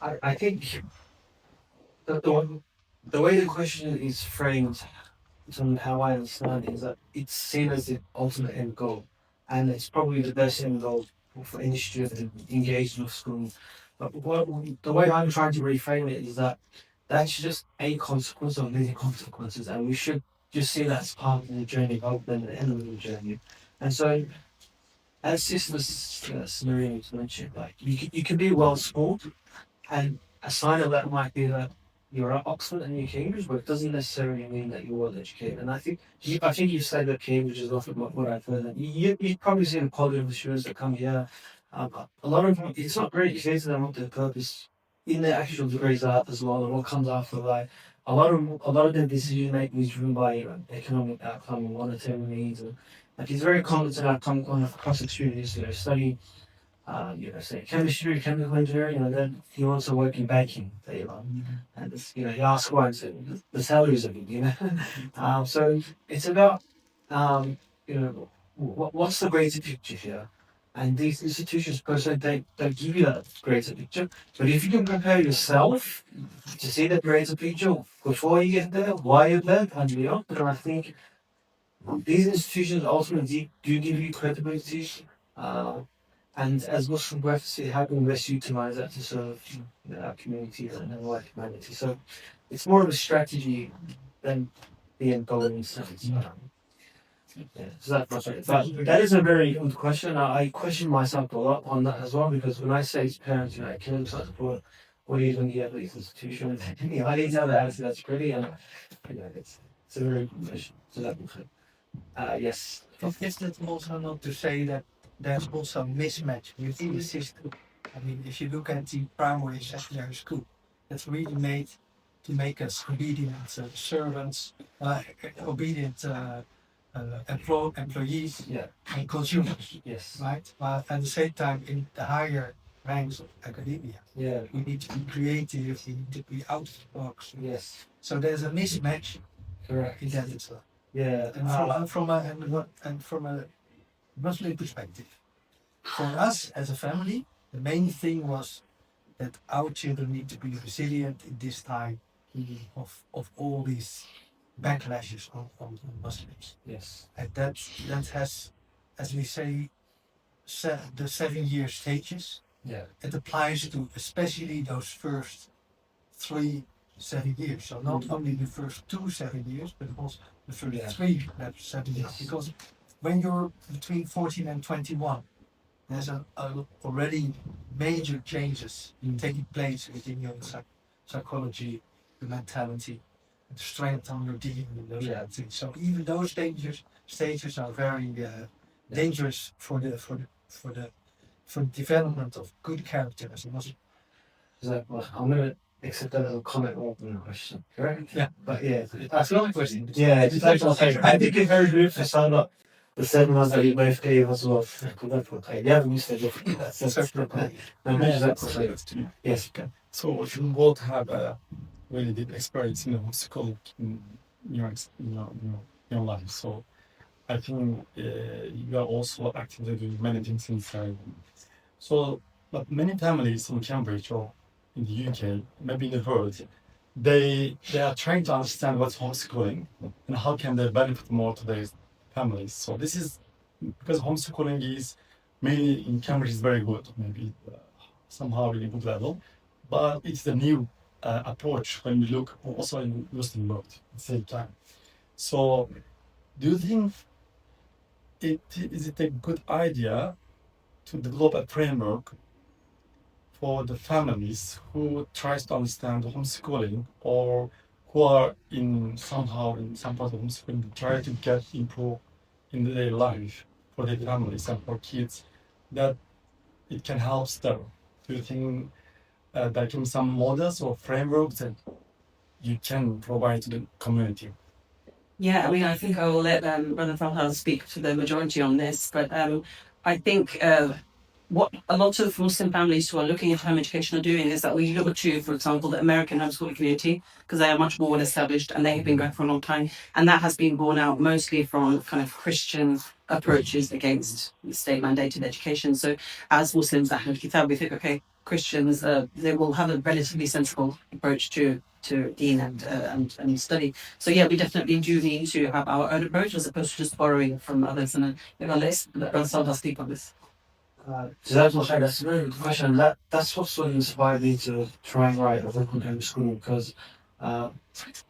Speaker 3: I think the way the question is framed, from how I understand it, is that it's seen as the ultimate end goal, and it's probably the best end goal for any student engaged with school. But the way I'm trying to reframe it is that that's just a consequence of many consequences, and we should just see that as part of the journey rather than the end of the journey. And so, as Sister Maria mentioned, like you can be well schooled, and a sign of that might be that you're at Oxford and you're Cambridge, but it doesn't necessarily mean that you're well educated. And I think you said that Cambridge is often what I've heard. And you probably see the quality of the students that come here. A lot of it's not very clear to them what their purpose in their actual degrees are as well, and what comes after, like a lot of the decision making is driven by economic outcome and monetary needs. And like it's very common to come across students, study say chemistry, chemical engineering, then he wants to work in banking, and it's, he asks why the salaries are good, so it's about, what's the greater picture here? And these institutions, per se, they give you that greater picture. But if you can prepare yourself to see the greater picture before you get there, why you're there, and beyond, then I think these institutions ultimately do give you credibility. And as Muslim brothers say, how can we best utilize that to serve our communities and our humanity? So it's more of a strategy than the end goal in a sense. Yeah, so but that is a very good question. I question myself a lot on that as well, because when I say to parents, can you support what are you going to get at these institutions? I didn't know that answer. That's pretty, and it's a very good question. So that yes.
Speaker 9: Is that also not to say that there's also a mismatch within the system? I mean, if you look at the primary and secondary school, that's really made to make us obedient servants, obedient employees and consumers.
Speaker 3: Yes.
Speaker 9: Right? But at the same time, in the higher ranks of academia, we need to be creative, we need to be out of the box.
Speaker 3: Yes.
Speaker 9: So there's a mismatch.
Speaker 3: Correct.
Speaker 9: In that as well.
Speaker 3: Yeah.
Speaker 9: And from a Muslim perspective, for us as a family, the main thing was that our children need to be resilient in this time of all these backlashes on Muslims.
Speaker 3: Yes.
Speaker 9: And that has, as we say, the 7-year stages.
Speaker 3: Yeah.
Speaker 9: It applies to especially those first 7 years. So not only the first 7 years, but also the first 7 years. Because when you're between 14 and 21, there's already major changes taking place within your psychology, the mentality, the strength on your dealing with those things. So even those stages are very dangerous for the development of good character as a Muslim.
Speaker 3: I'm gonna accept that as a comment rather than a question. Correct?
Speaker 9: Yeah.
Speaker 3: But that's not a question. Yeah, it's actually I think it's very good for sign up the 7 months that you both gave as well. You haven't used it yet. Yes.
Speaker 5: So if you both have a really deep experience in homeschooling in your life, so I think you are also actively doing many things inside. So, but many families in Cambridge or in the UK, maybe in the world, they are trying to understand what's homeschooling and how can they benefit more to their families. So this is because homeschooling is mainly in Cambridge is very good, maybe somehow really good level, but it's the new approach when we look also in Western world at the same time. So, do you think is it a good idea to develop a framework for the families who tries to understand homeschooling or who are in some part of homeschooling try to get improve in their life for their families and for kids, that it can help them? Do you think there can be some models or frameworks that you can provide to the community?
Speaker 7: Yeah, I mean, I think I will let Brother Falhad speak to the majority on this, but I think what a lot of Muslim families who are looking at home education are doing is that we look to, for example, the American homeschooling community, because they are much more well established and they have been going for a long time. And that has been borne out mostly from kind of Christian approaches against state mandated education. So as Muslims that have Kitab, we think, okay, Christians, they will have a relatively sensible approach to deen and study. So yeah, we definitely do need to have our own approach as opposed to just borrowing from others. And maybe I'll let Brother Saldah speak on this.
Speaker 3: That's a very good question. That's what sort of inspired me to try and write a book on homeschooling, because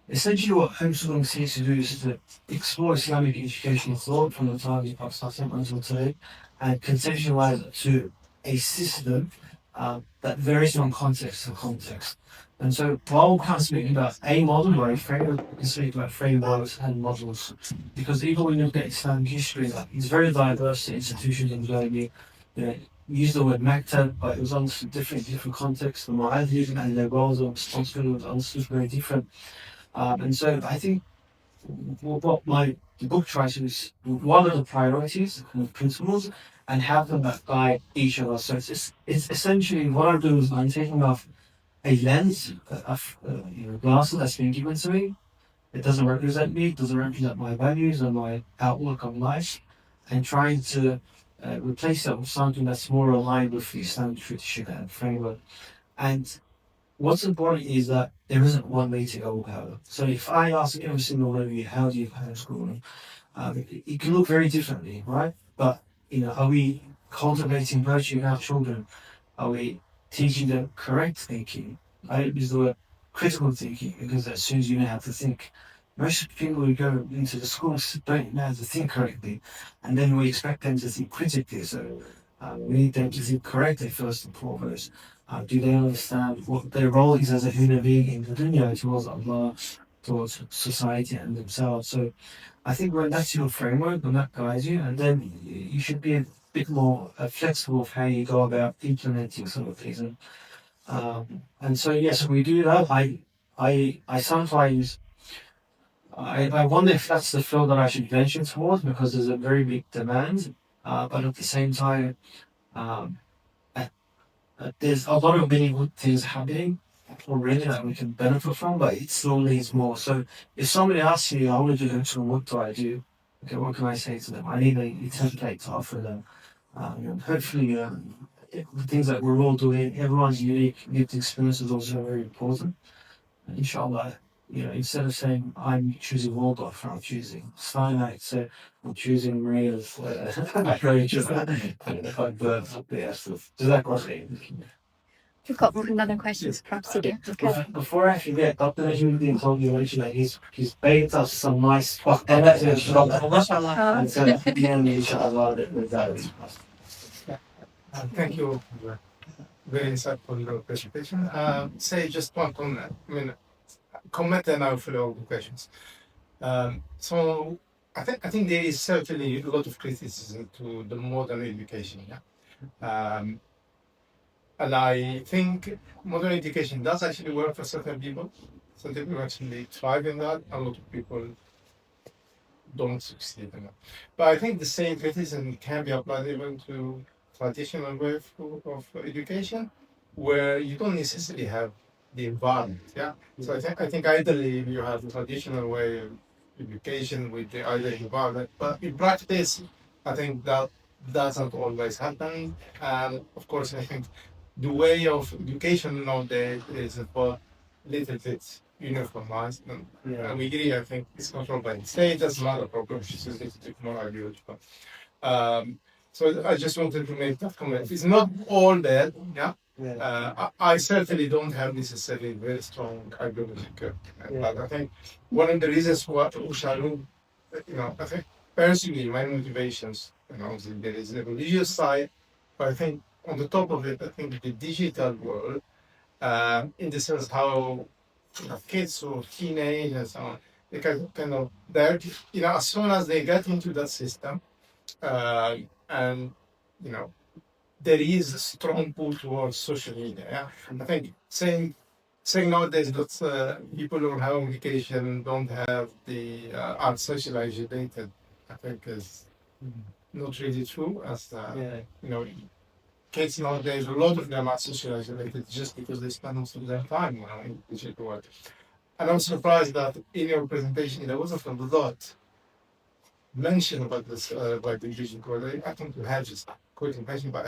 Speaker 3: essentially what homeschooling seems to do is to explore Islamic educational thought from the time of Pakistan until today and conceptualize it to a system that varies from context to context. And so while we're kind of speaking about a model or a framework, we can speak about frameworks and models, because even when you look at Islamic history, it's very diverse institutions and globally. Use the word maktab, but it was understood different contexts. The mu'adhin and their roles and responsibilities was understood very different. And so I think what the book tries to is what are the priorities, the kind of principles, and have them that guide each of us. So it's essentially what I'm doing is I'm taking off a lens of glasses that's been given to me. It doesn't represent me, it doesn't represent my values and my outlook on life, and trying to replace it with something that's more aligned with the Islamic tradition and framework. And what's important is that there isn't one way to go about it. So if I ask every single one of you, how do you homeschool? It can look very differently, right? But are we cultivating virtue in our children? Are we teaching them correct thinking? I use the word critical thinking because as soon as you know how to think, most people who go into the schools don't know how to think correctly, and then we expect them to think critically. So we need them to think correctly first and foremost. Do they understand what their role is as a human being in the dunya towards Allah, towards society and themselves? So I think when that's your framework, when that guides you, and then you should be a bit more flexible of how you go about implementing some of these. And so yes, we do that. I sometimes I wonder if that's the field that I should venture towards because there's a very big demand, but at the same time, um, there's a lot of really good things happening already that we can benefit from, but it still needs more. So if somebody asks you, I want to do homeschooling, what do I do? Okay, what can I say to them? I need a template to offer them. And hopefully, the things that we're all doing, everyone's unique lived experience is also very important. And inshallah, instead of saying I'm choosing Waldorf, I'm choosing Steinite, so I'm choosing Maria's range of like birds up there. So does that go?
Speaker 2: We've got another question from Sudhir. Okay.
Speaker 3: Before I forget, Dr. Najmuddin told me mention that he's baked us some nice spot and so at the end, inshallah, that is
Speaker 9: Thank you. Very insightful presentation. Say just one comment. I mean, comment and I'll follow the questions. So I think there is certainly a lot of criticism to the modern education. Yeah. And I think modern education does actually work for certain people. Some people actually thrive in that. A lot of people don't succeed in that. But I think the same criticism can be applied even to traditional way of education, where you don't necessarily have the environment. Yeah. So I think ideally you have the traditional way of education with the ideal environment, but in practice, I think that doesn't always happen. And of course, I think the way of education nowadays is a little bit uniformized. And we agree, I think it's controlled by the state. That's another problem, which is a little bit more ideological. So I just wanted to make that comment. It's not all bad, yeah. I certainly don't have necessarily very strong ideological, but I think one of the reasons why Usharu, I think personally my motivations, there is a religious side, but I think on the top of it, I think the digital world, in the sense how kids or teenagers and so on, they can kind of, as soon as they get into that system, and there is a strong pull towards social media. Yeah? I think saying nowadays that people who have education don't have the aren't socially isolated, I think is not really true. As kids nowadays, a lot of them are socially isolated just because they spend most of their time in digital world. And I'm surprised that in your presentation there wasn't a lot mention about this, about the digital world. I think you had just quick impression, but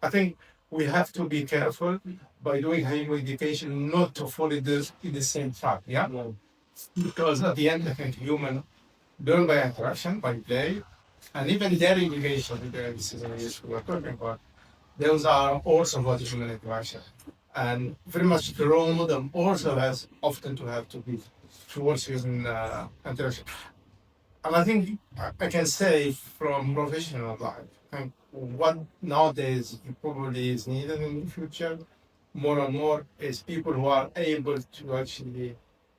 Speaker 9: I think we have to be careful by doing higher education not to fall in the same trap. Yeah, because at the end, I think human learn by interaction, by play, and even their education, this is a issue we're talking about. Those are also about human interaction, and very much the role model also has often to have to be towards human interaction. And I think I can say from professional life, I think what nowadays probably is needed in the future more and more is people who are able to actually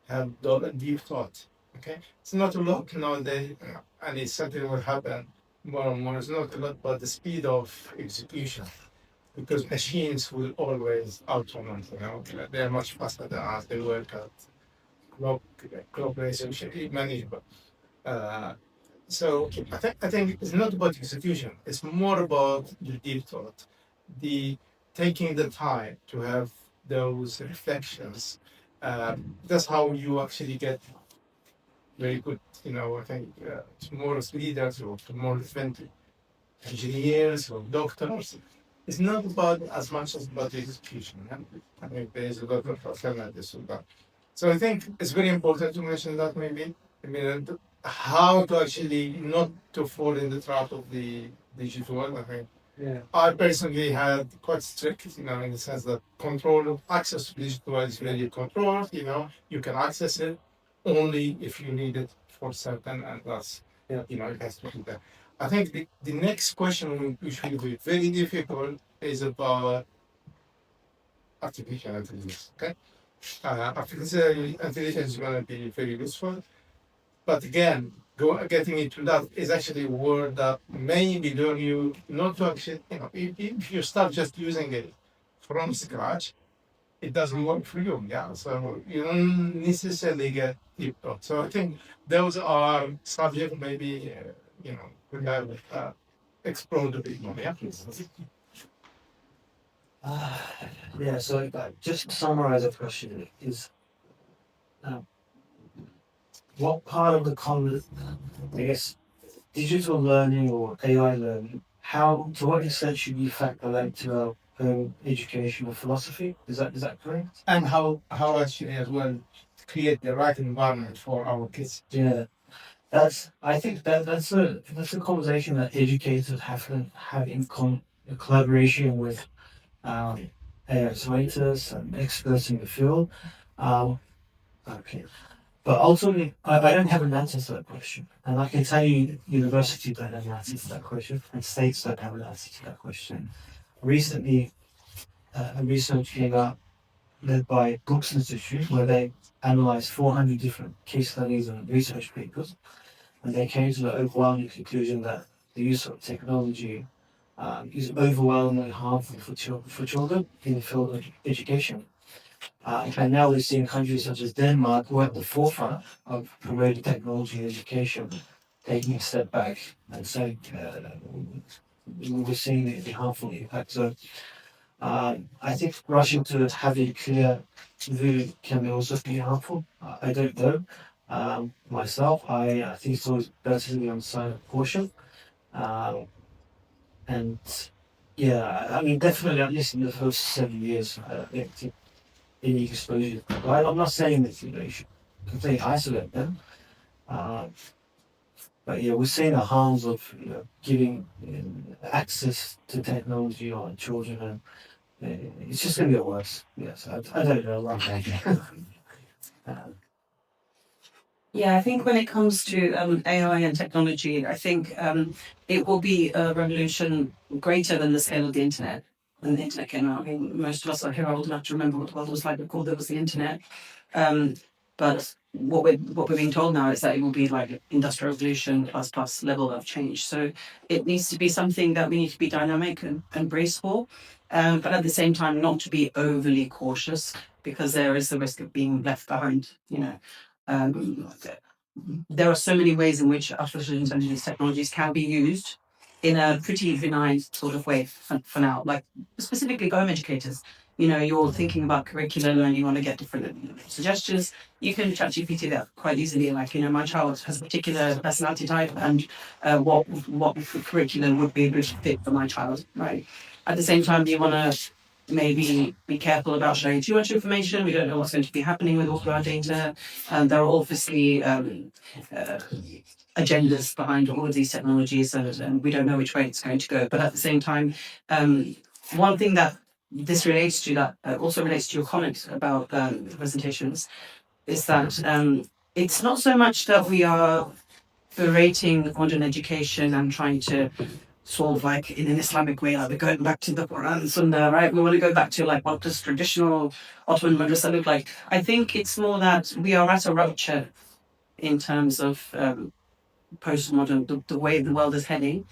Speaker 9: have deep thought. Okay, it's not a lot nowadays, and it's something will happen more and more. It's not a lot, but the speed of execution, because machines will always outrun us. They are much faster than us. They work at cooperation manageable. So I think it's not about execution. It's more about the deep thought, the taking the time to have those reflections. That's how you actually get very good. I think tomorrow's leaders or tomorrow's engineers or doctors. It's not about as much as about the execution. Yeah? I think there's a lot of alternatives to that. So I think it's very important to mention that maybe. I mean, how to actually not to fall in the trap of the digital world. I think I personally had quite strict, in the sense that control of access to digital world is really controlled. You can access it only if you need it for certain, and that's it has to be there. I think the next question, which will be very difficult, is about artificial intelligence. Okay, artificial intelligence is going to be very useful, but again, getting into that is actually a word that maybe learn you not to actually, if you start just using it from scratch, it doesn't work for you. Yeah, so you don't necessarily get deep thought. So I think those are subject maybe we have explored a bit more. Yeah.
Speaker 3: Yeah, so just to summarize the question is, what part of the I guess, digital learning or AI learning, to what extent should we factor that into our own educational philosophy? Is that correct?
Speaker 9: And how actually as well create the right environment for our kids.
Speaker 3: Yeah, I think that's a conversation that educators have to have in collaboration with AI writers and experts in the field. Um, okay. But ultimately, I don't have an answer to that question. And I can tell you, universities don't have an answer to that question, and states don't have an answer to that question. Recently, a research came out led by Brooks Institute, where they analyzed 400 different case studies and research papers, and they came to the overwhelming conclusion that the use of technology is overwhelmingly harmful for children in the field of education. And now we're seeing countries such as Denmark, who are at the forefront of promoting technology in education, taking a step back and saying we're seeing the harmful impact. So I think rushing to have a clear view can also be harmful. I don't know. Myself, I think it's always better to be on the side of caution. And yeah, I mean, definitely at least in the first 7 years, I think any exposure. I'm not saying that you should completely isolate them, but yeah, we're seeing the harms of giving access to technology on children, and it's just going to get worse. Yes, I don't know.
Speaker 7: Yeah, I think when it comes to AI and technology, I think it will be a revolution greater than the scale of the internet. When the internet came out, I mean, most of us are here old enough to remember what the world was like before there was the internet. But what we're being told now is that it will be like industrial revolution plus level of change. So it needs to be something that we need to be dynamic and brace for, but at the same time not to be overly cautious, because there is the risk of being left behind. There are so many ways in which artificial intelligence technologies can be used in a pretty benign sort of way for now. Like specifically home educators, you're thinking about curriculum and you want to get different suggestions. You can chat GPT that quite easily. Like, my child has a particular personality type, and what curriculum would be a good fit for my child, right? At the same time, you want to maybe be careful about sharing too much information. We don't know what's going to be happening with all of our data. And there are obviously agendas behind all of these technologies, and we don't know which way it's going to go. But at the same time, one thing that this relates to, that also relates to your comment about the presentations, is that it's not so much that we are berating modern education and trying to sort of like in an Islamic way, like we're going back to the Quran and Sunnah, right? We want to go back to like what does traditional Ottoman madrasa look like? I think it's more that we are at a rupture in terms of postmodern, the way the world is heading.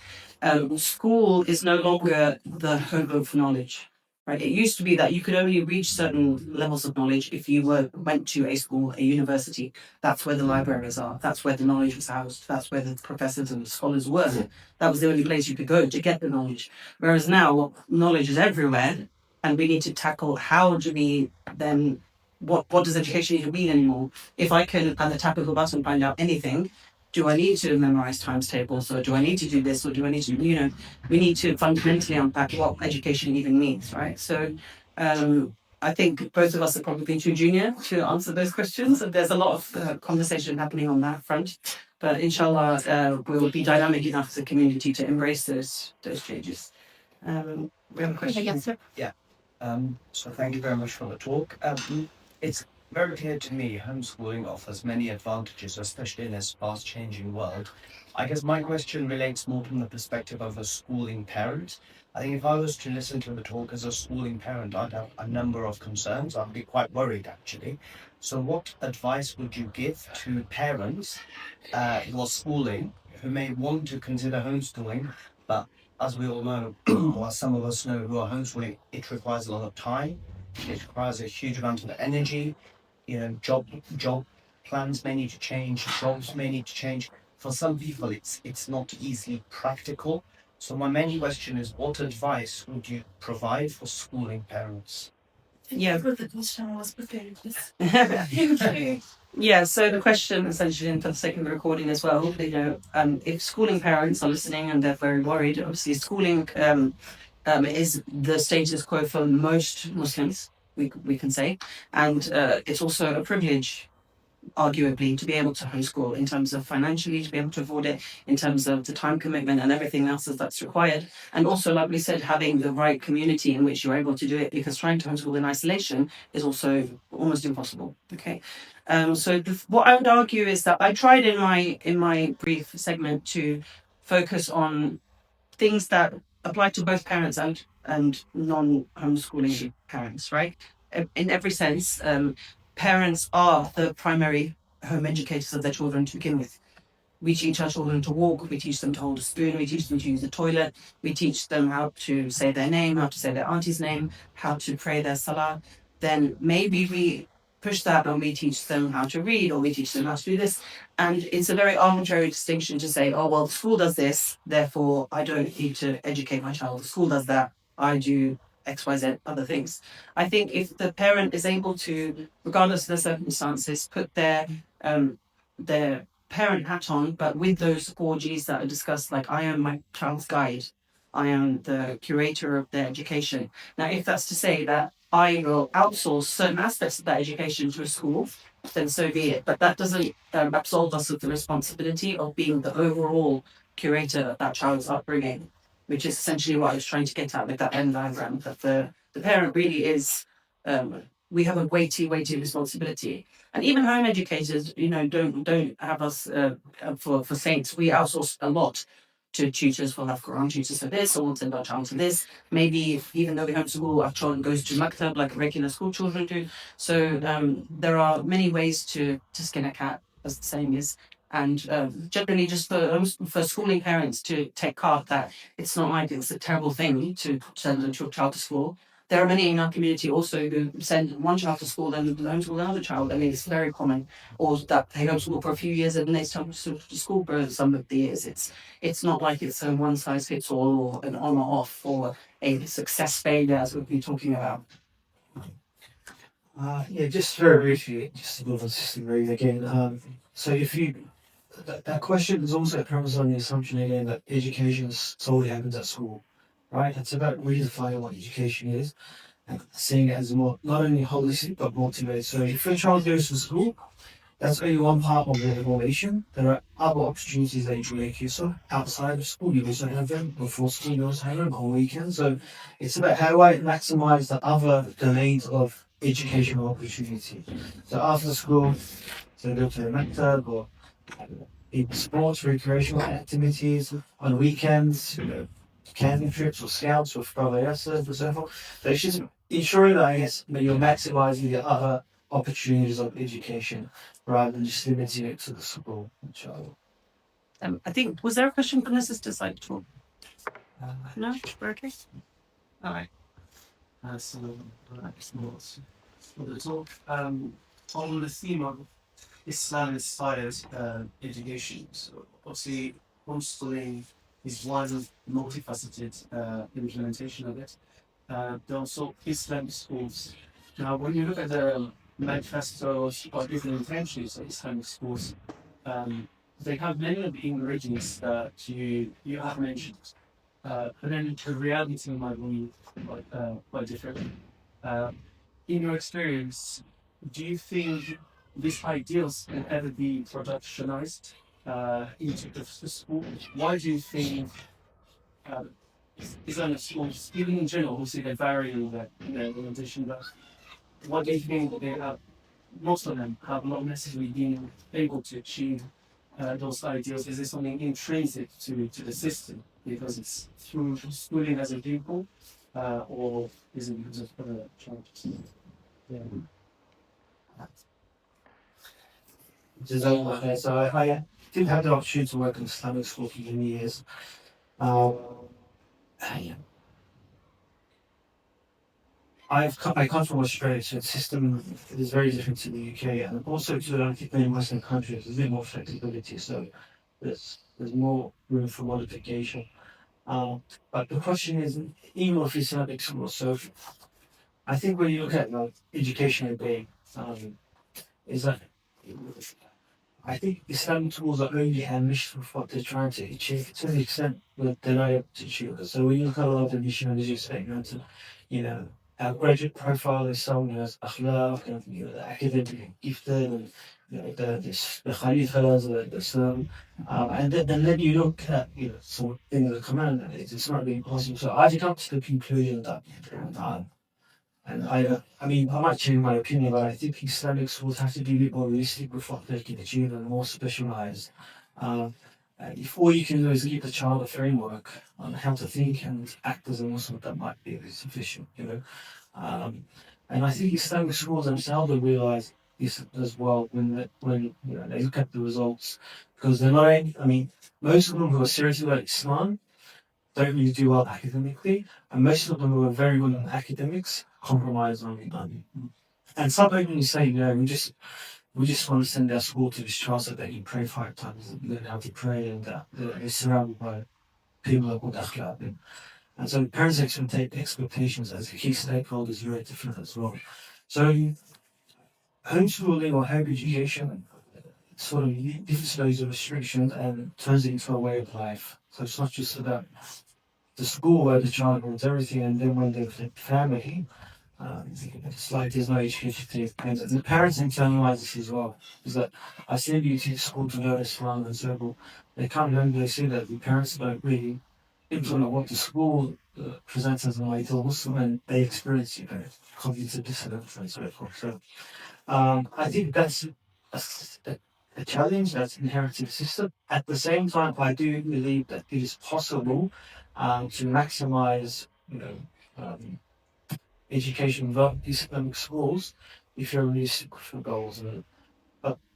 Speaker 7: School is no longer the home of knowledge. Right? It used to be that you could only reach certain levels of knowledge if you went to a school, a university. That's where the libraries are. That's where the knowledge was housed. That's where the professors and the scholars were. That was the only place you could go to get the knowledge. Whereas now, knowledge is everywhere, and we need to tackle how do we then. What does education need to mean anymore? If I can, at the tap of a button, find out anything, do I need to memorize times tables, or do I need to do this, or do I need to, we need to fundamentally unpack what education even means, right? So I think both of us are probably too junior to answer those questions, and there's a lot of conversation happening on that front. But inshallah, we will be dynamic enough as a community to embrace those changes. We have a question.
Speaker 2: Yes, sir.
Speaker 10: So thank you very much for the talk. It's very clear to me homeschooling offers many advantages, especially in this fast-changing world. I guess my question relates more from the perspective of a schooling parent. I think if I was to listen to the talk as a schooling parent, I'd have a number of concerns. I'd be quite worried, actually. So what advice would you give to parents who are schooling, who may want to consider homeschooling, but as we all know, or as some of us know who are homeschooling, it requires a lot of time. It requires a huge amount of energy. Job plans may need to change. Jobs may need to change. For some people, it's not easily practical. So my main question is, what advice would you provide for schooling parents?
Speaker 7: Yeah.
Speaker 4: The question was prepared.
Speaker 7: Yeah, so the question essentially, and for the sake of the recording as well, if schooling parents are listening and they're very worried, obviously schooling is the status quo for most Muslims, we can say, and it's also a privilege, arguably, to be able to homeschool in terms of financially, to be able to afford it, in terms of the time commitment and everything else that's required. And also, like we said, having the right community in which you're able to do it, because trying to homeschool in isolation is also almost impossible. Okay. What I would argue is that I tried in my brief segment to focus on things that apply to both parents and non-homeschooling parents, right? In every sense, parents are the primary home educators of their children to begin with. We teach our children to walk, we teach them to hold a spoon, we teach them to use the toilet, we teach them how to say their name, how to say their auntie's name, how to pray their salah. Then maybe we push that and we teach them how to read, or we teach them how to do this. And it's a very arbitrary distinction to say, oh, well, the school does this, therefore I don't need to educate my child. The school does that, I do X, Y, Z, other things. I think if the parent is able to, regardless of the circumstances, put their parent hat on, but with those 4Gs that are discussed, like I am my child's guide, I am the curator of their education. Now, if that's to say that I will outsource certain aspects of that education to a school, then so be it. But that doesn't absolve us of the responsibility of being the overall curator of that child's upbringing, which is essentially what I was trying to get at with that Venn diagram, that the parent really is, we have a weighty responsibility. And even home educators, don't have us for saints. We outsource a lot to tutors. We'll have Quran tutors for this, or we'll send our child to this. Maybe even though we homeschool, our child goes to maktab like regular school children do. So there are many ways to skin a cat, as the saying is. And generally, just for schooling parents to take heart that it's not like it's a terrible thing to send a child to school. There are many in our community also who send one child to school and homeschool another child. I mean, it's very common. Or that they homeschool for a few years and they start to school for some of the years. It's not like it's a one size fits all, or an on or off, or a success failure, as we've been talking about.
Speaker 3: Just very briefly, just to build on system read again. So if you that question is also premised on the assumption again that education solely happens at school, right? It's about redefining what education is and seeing it as more not only holistic but motivated. So if your child goes to school, that's only one part of the formation. There are other opportunities that you can make use of outside of school. You also have them before school. You also have them on weekends. So it's about how I maximize the other domains of educational opportunity. So after school, so go to a maktab or sports, recreational activities on weekends, camping trips or scouts or FRAYASA or so forth. So it's just ensuring that, I guess, that you're maximizing the other opportunities of education rather than just limiting it to the school.
Speaker 7: I think, was there a question from the sister side at all? No? We're okay? All right.
Speaker 3: For the talk. On the theme of Islam-inspired education. So obviously, homeschooling is one multifaceted implementation of it. There are also Islamic schools. Now, when you look at the manifestos or different intentions of Islamic schools, they have many of the ingredients that you have mentioned. But then the reality might be quite different. In your experience, do you think these ideals can ever be productionized into the school? Why do you think uh, Islamic schools, even in general, obviously they vary in their implementation, but what do you think they have? Most of them have not necessarily been able to achieve those ideals. Is it something intrinsic to the system because it's through schooling as a vehicle, or is it because of other challenges? Yeah. So I did have the opportunity to work in Islamic school for many years. Um, I come from Australia, so the system is very different to the UK, and also to I think many Western countries. There's a bit more flexibility, so there's more room for modification. But the question is, even if Islamic school, so I think when you look at education today, is that I think Islamic tools are only ambitious with what they're trying to achieve to the extent that they're not able to achieve it. So when you look at a lot of the missionaries, you expect them to, our graduate profile is someone who has akhlaq and the academic gifted and the khalifas, the Islam, and then you look at some things that come out, and it's not really possible. So I've come to the conclusion that and I mean, I might change my opinion, but I think Islamic schools have to be a bit more realistic with what they can achieve and more specialized. And if all you can do is give the child a framework on how to think and act as a Muslim, that might be sufficient. And I think Islamic schools themselves will realize this as well when they look at the results, because they're not. I mean, most of them who are serious about Islam don't really do well academically, and most of them who are very good in academics compromise on. And some people say, we just want to send our school to this child so they can pray 5 times and learn how to pray, and they're surrounded by people who are good akhlaq. And so parents' expectations as key stakeholders is very different as well. So homeschooling or home education sort of lifts those restrictions and turns it into a way of life. So it's not just about the school where the child learns everything, and then when they're with the family, it's like there's no education to take place. And the parents internalize this as well. Is that I send you to school to learn Islam and so forth. They come home, they see that the parents don't really implement what the school presents as an ideal Muslim, and they experience cognitive dissonance and so forth. So I think that's a challenge that's inherent in the system. At the same time, I do believe that it is possible to maximize, education without Islamic schools if you're realistic with your goals.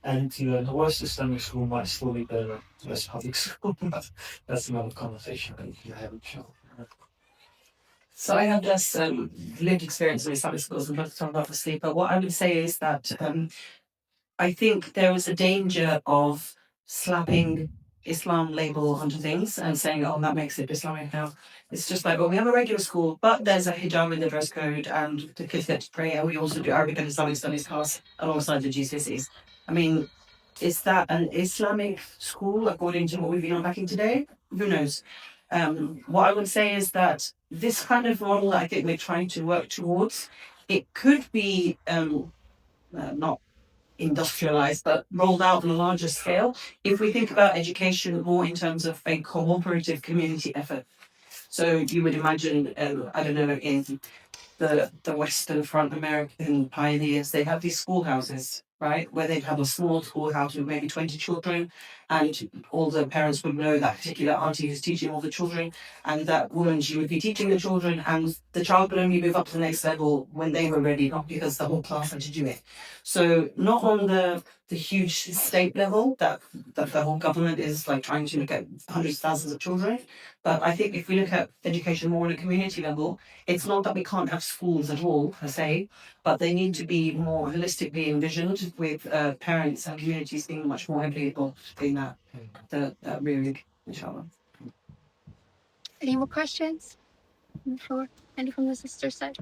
Speaker 3: And the worst Islamic school might still be better than the best public school. But that's another conversation that you haven't shown.
Speaker 7: So I have just lived experience with Islamic schools and talk obviously, but what I would say is that I think there is a danger of slapping Islam label onto things and saying, oh, that makes it Islamic now. It's just like, well, we have a regular school, but there's a hijab in the dress code and the kids get to pray, and we also do Arabic and Islamic studies class alongside the GCSEs. I mean, is that an Islamic school according to what we've been unpacking today? Who knows? What I would say is that this kind of model that I think we're trying to work towards, it could be not industrialized, but rolled out on a larger scale. If we think about education more in terms of a cooperative community effort. So you would imagine, I don't know, in the Western Front American pioneers, they have these schoolhouses, right? Where they'd have a small schoolhouse with maybe 20 children, and all the parents would know that particular auntie who's teaching all the children, and that woman, she would be teaching the children, and the child would only move up to the next level when they were ready, not because the whole class had to do it. So not on the huge state level that the whole government is like trying to look at hundreds of thousands of children, but I think if we look at education more on a community level, it's not that we can't have schools at all per se, but they need to be more holistically envisioned with parents and communities being much more heavily involved in that really, inshallah.
Speaker 2: Any more questions on the floor? Any from the sister side?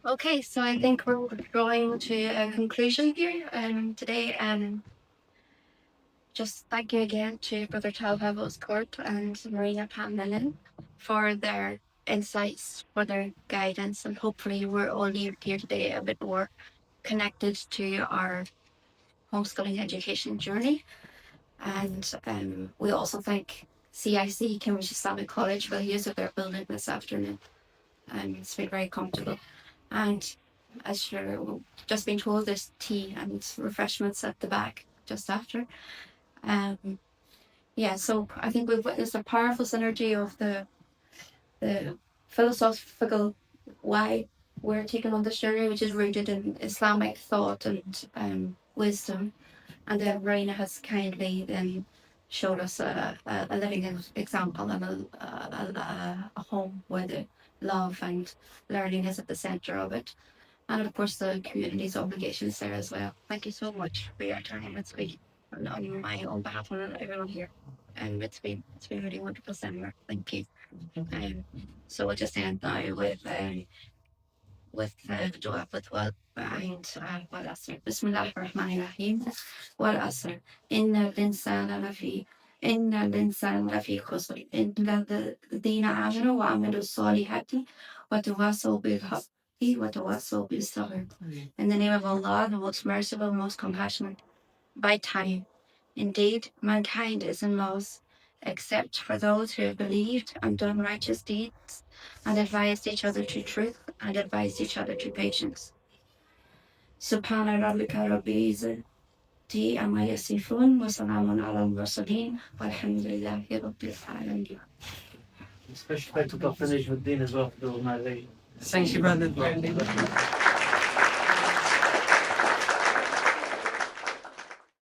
Speaker 2: Okay, so I think we're drawing to a conclusion here today. Just thank you again to Brother Talha Court and Marina Panmelin for their insights, for their guidance, and hopefully we're all here today a bit more connected to our homeschooling education journey. And we also thank CIC, Cambridge Islamic College, for the use of their building this afternoon. It's been very comfortable. And as you're just been told, there's tea and refreshments at the back just after. So I think we've witnessed a powerful synergy of the philosophical why we're taking on this journey, which is rooted in Islamic thought and wisdom. And then Raina has kindly then showed us a living example and a home where the love and learning is at the center of it. And of course, the community's obligations there as well. Thank you so much for your time and speaking on my own behalf and everyone here. And it's been really wonderful seminar. Thank you. So we'll just end now with the dua with والعصر بسم الله الرحمن الرحيم والعصر إن الإنسان لفي خسر إلا الذين آمنوا وعملوا الصالحات وتواصوا بالحق وتواصوا بالصبر. In the name of Allah, the most merciful, most compassionate. By time, indeed, mankind is in loss, except for those who have believed and done righteous deeds, and advised each other to truth, and advised each other to patience. Subhana rabbika rabbil izzati amma yasifun wa salamun ala al-mursalin walhamdulillahi rabbil alamin.
Speaker 3: Especially thank to Dr. Najmuddin as well for the organization.
Speaker 7: Thank you, brother.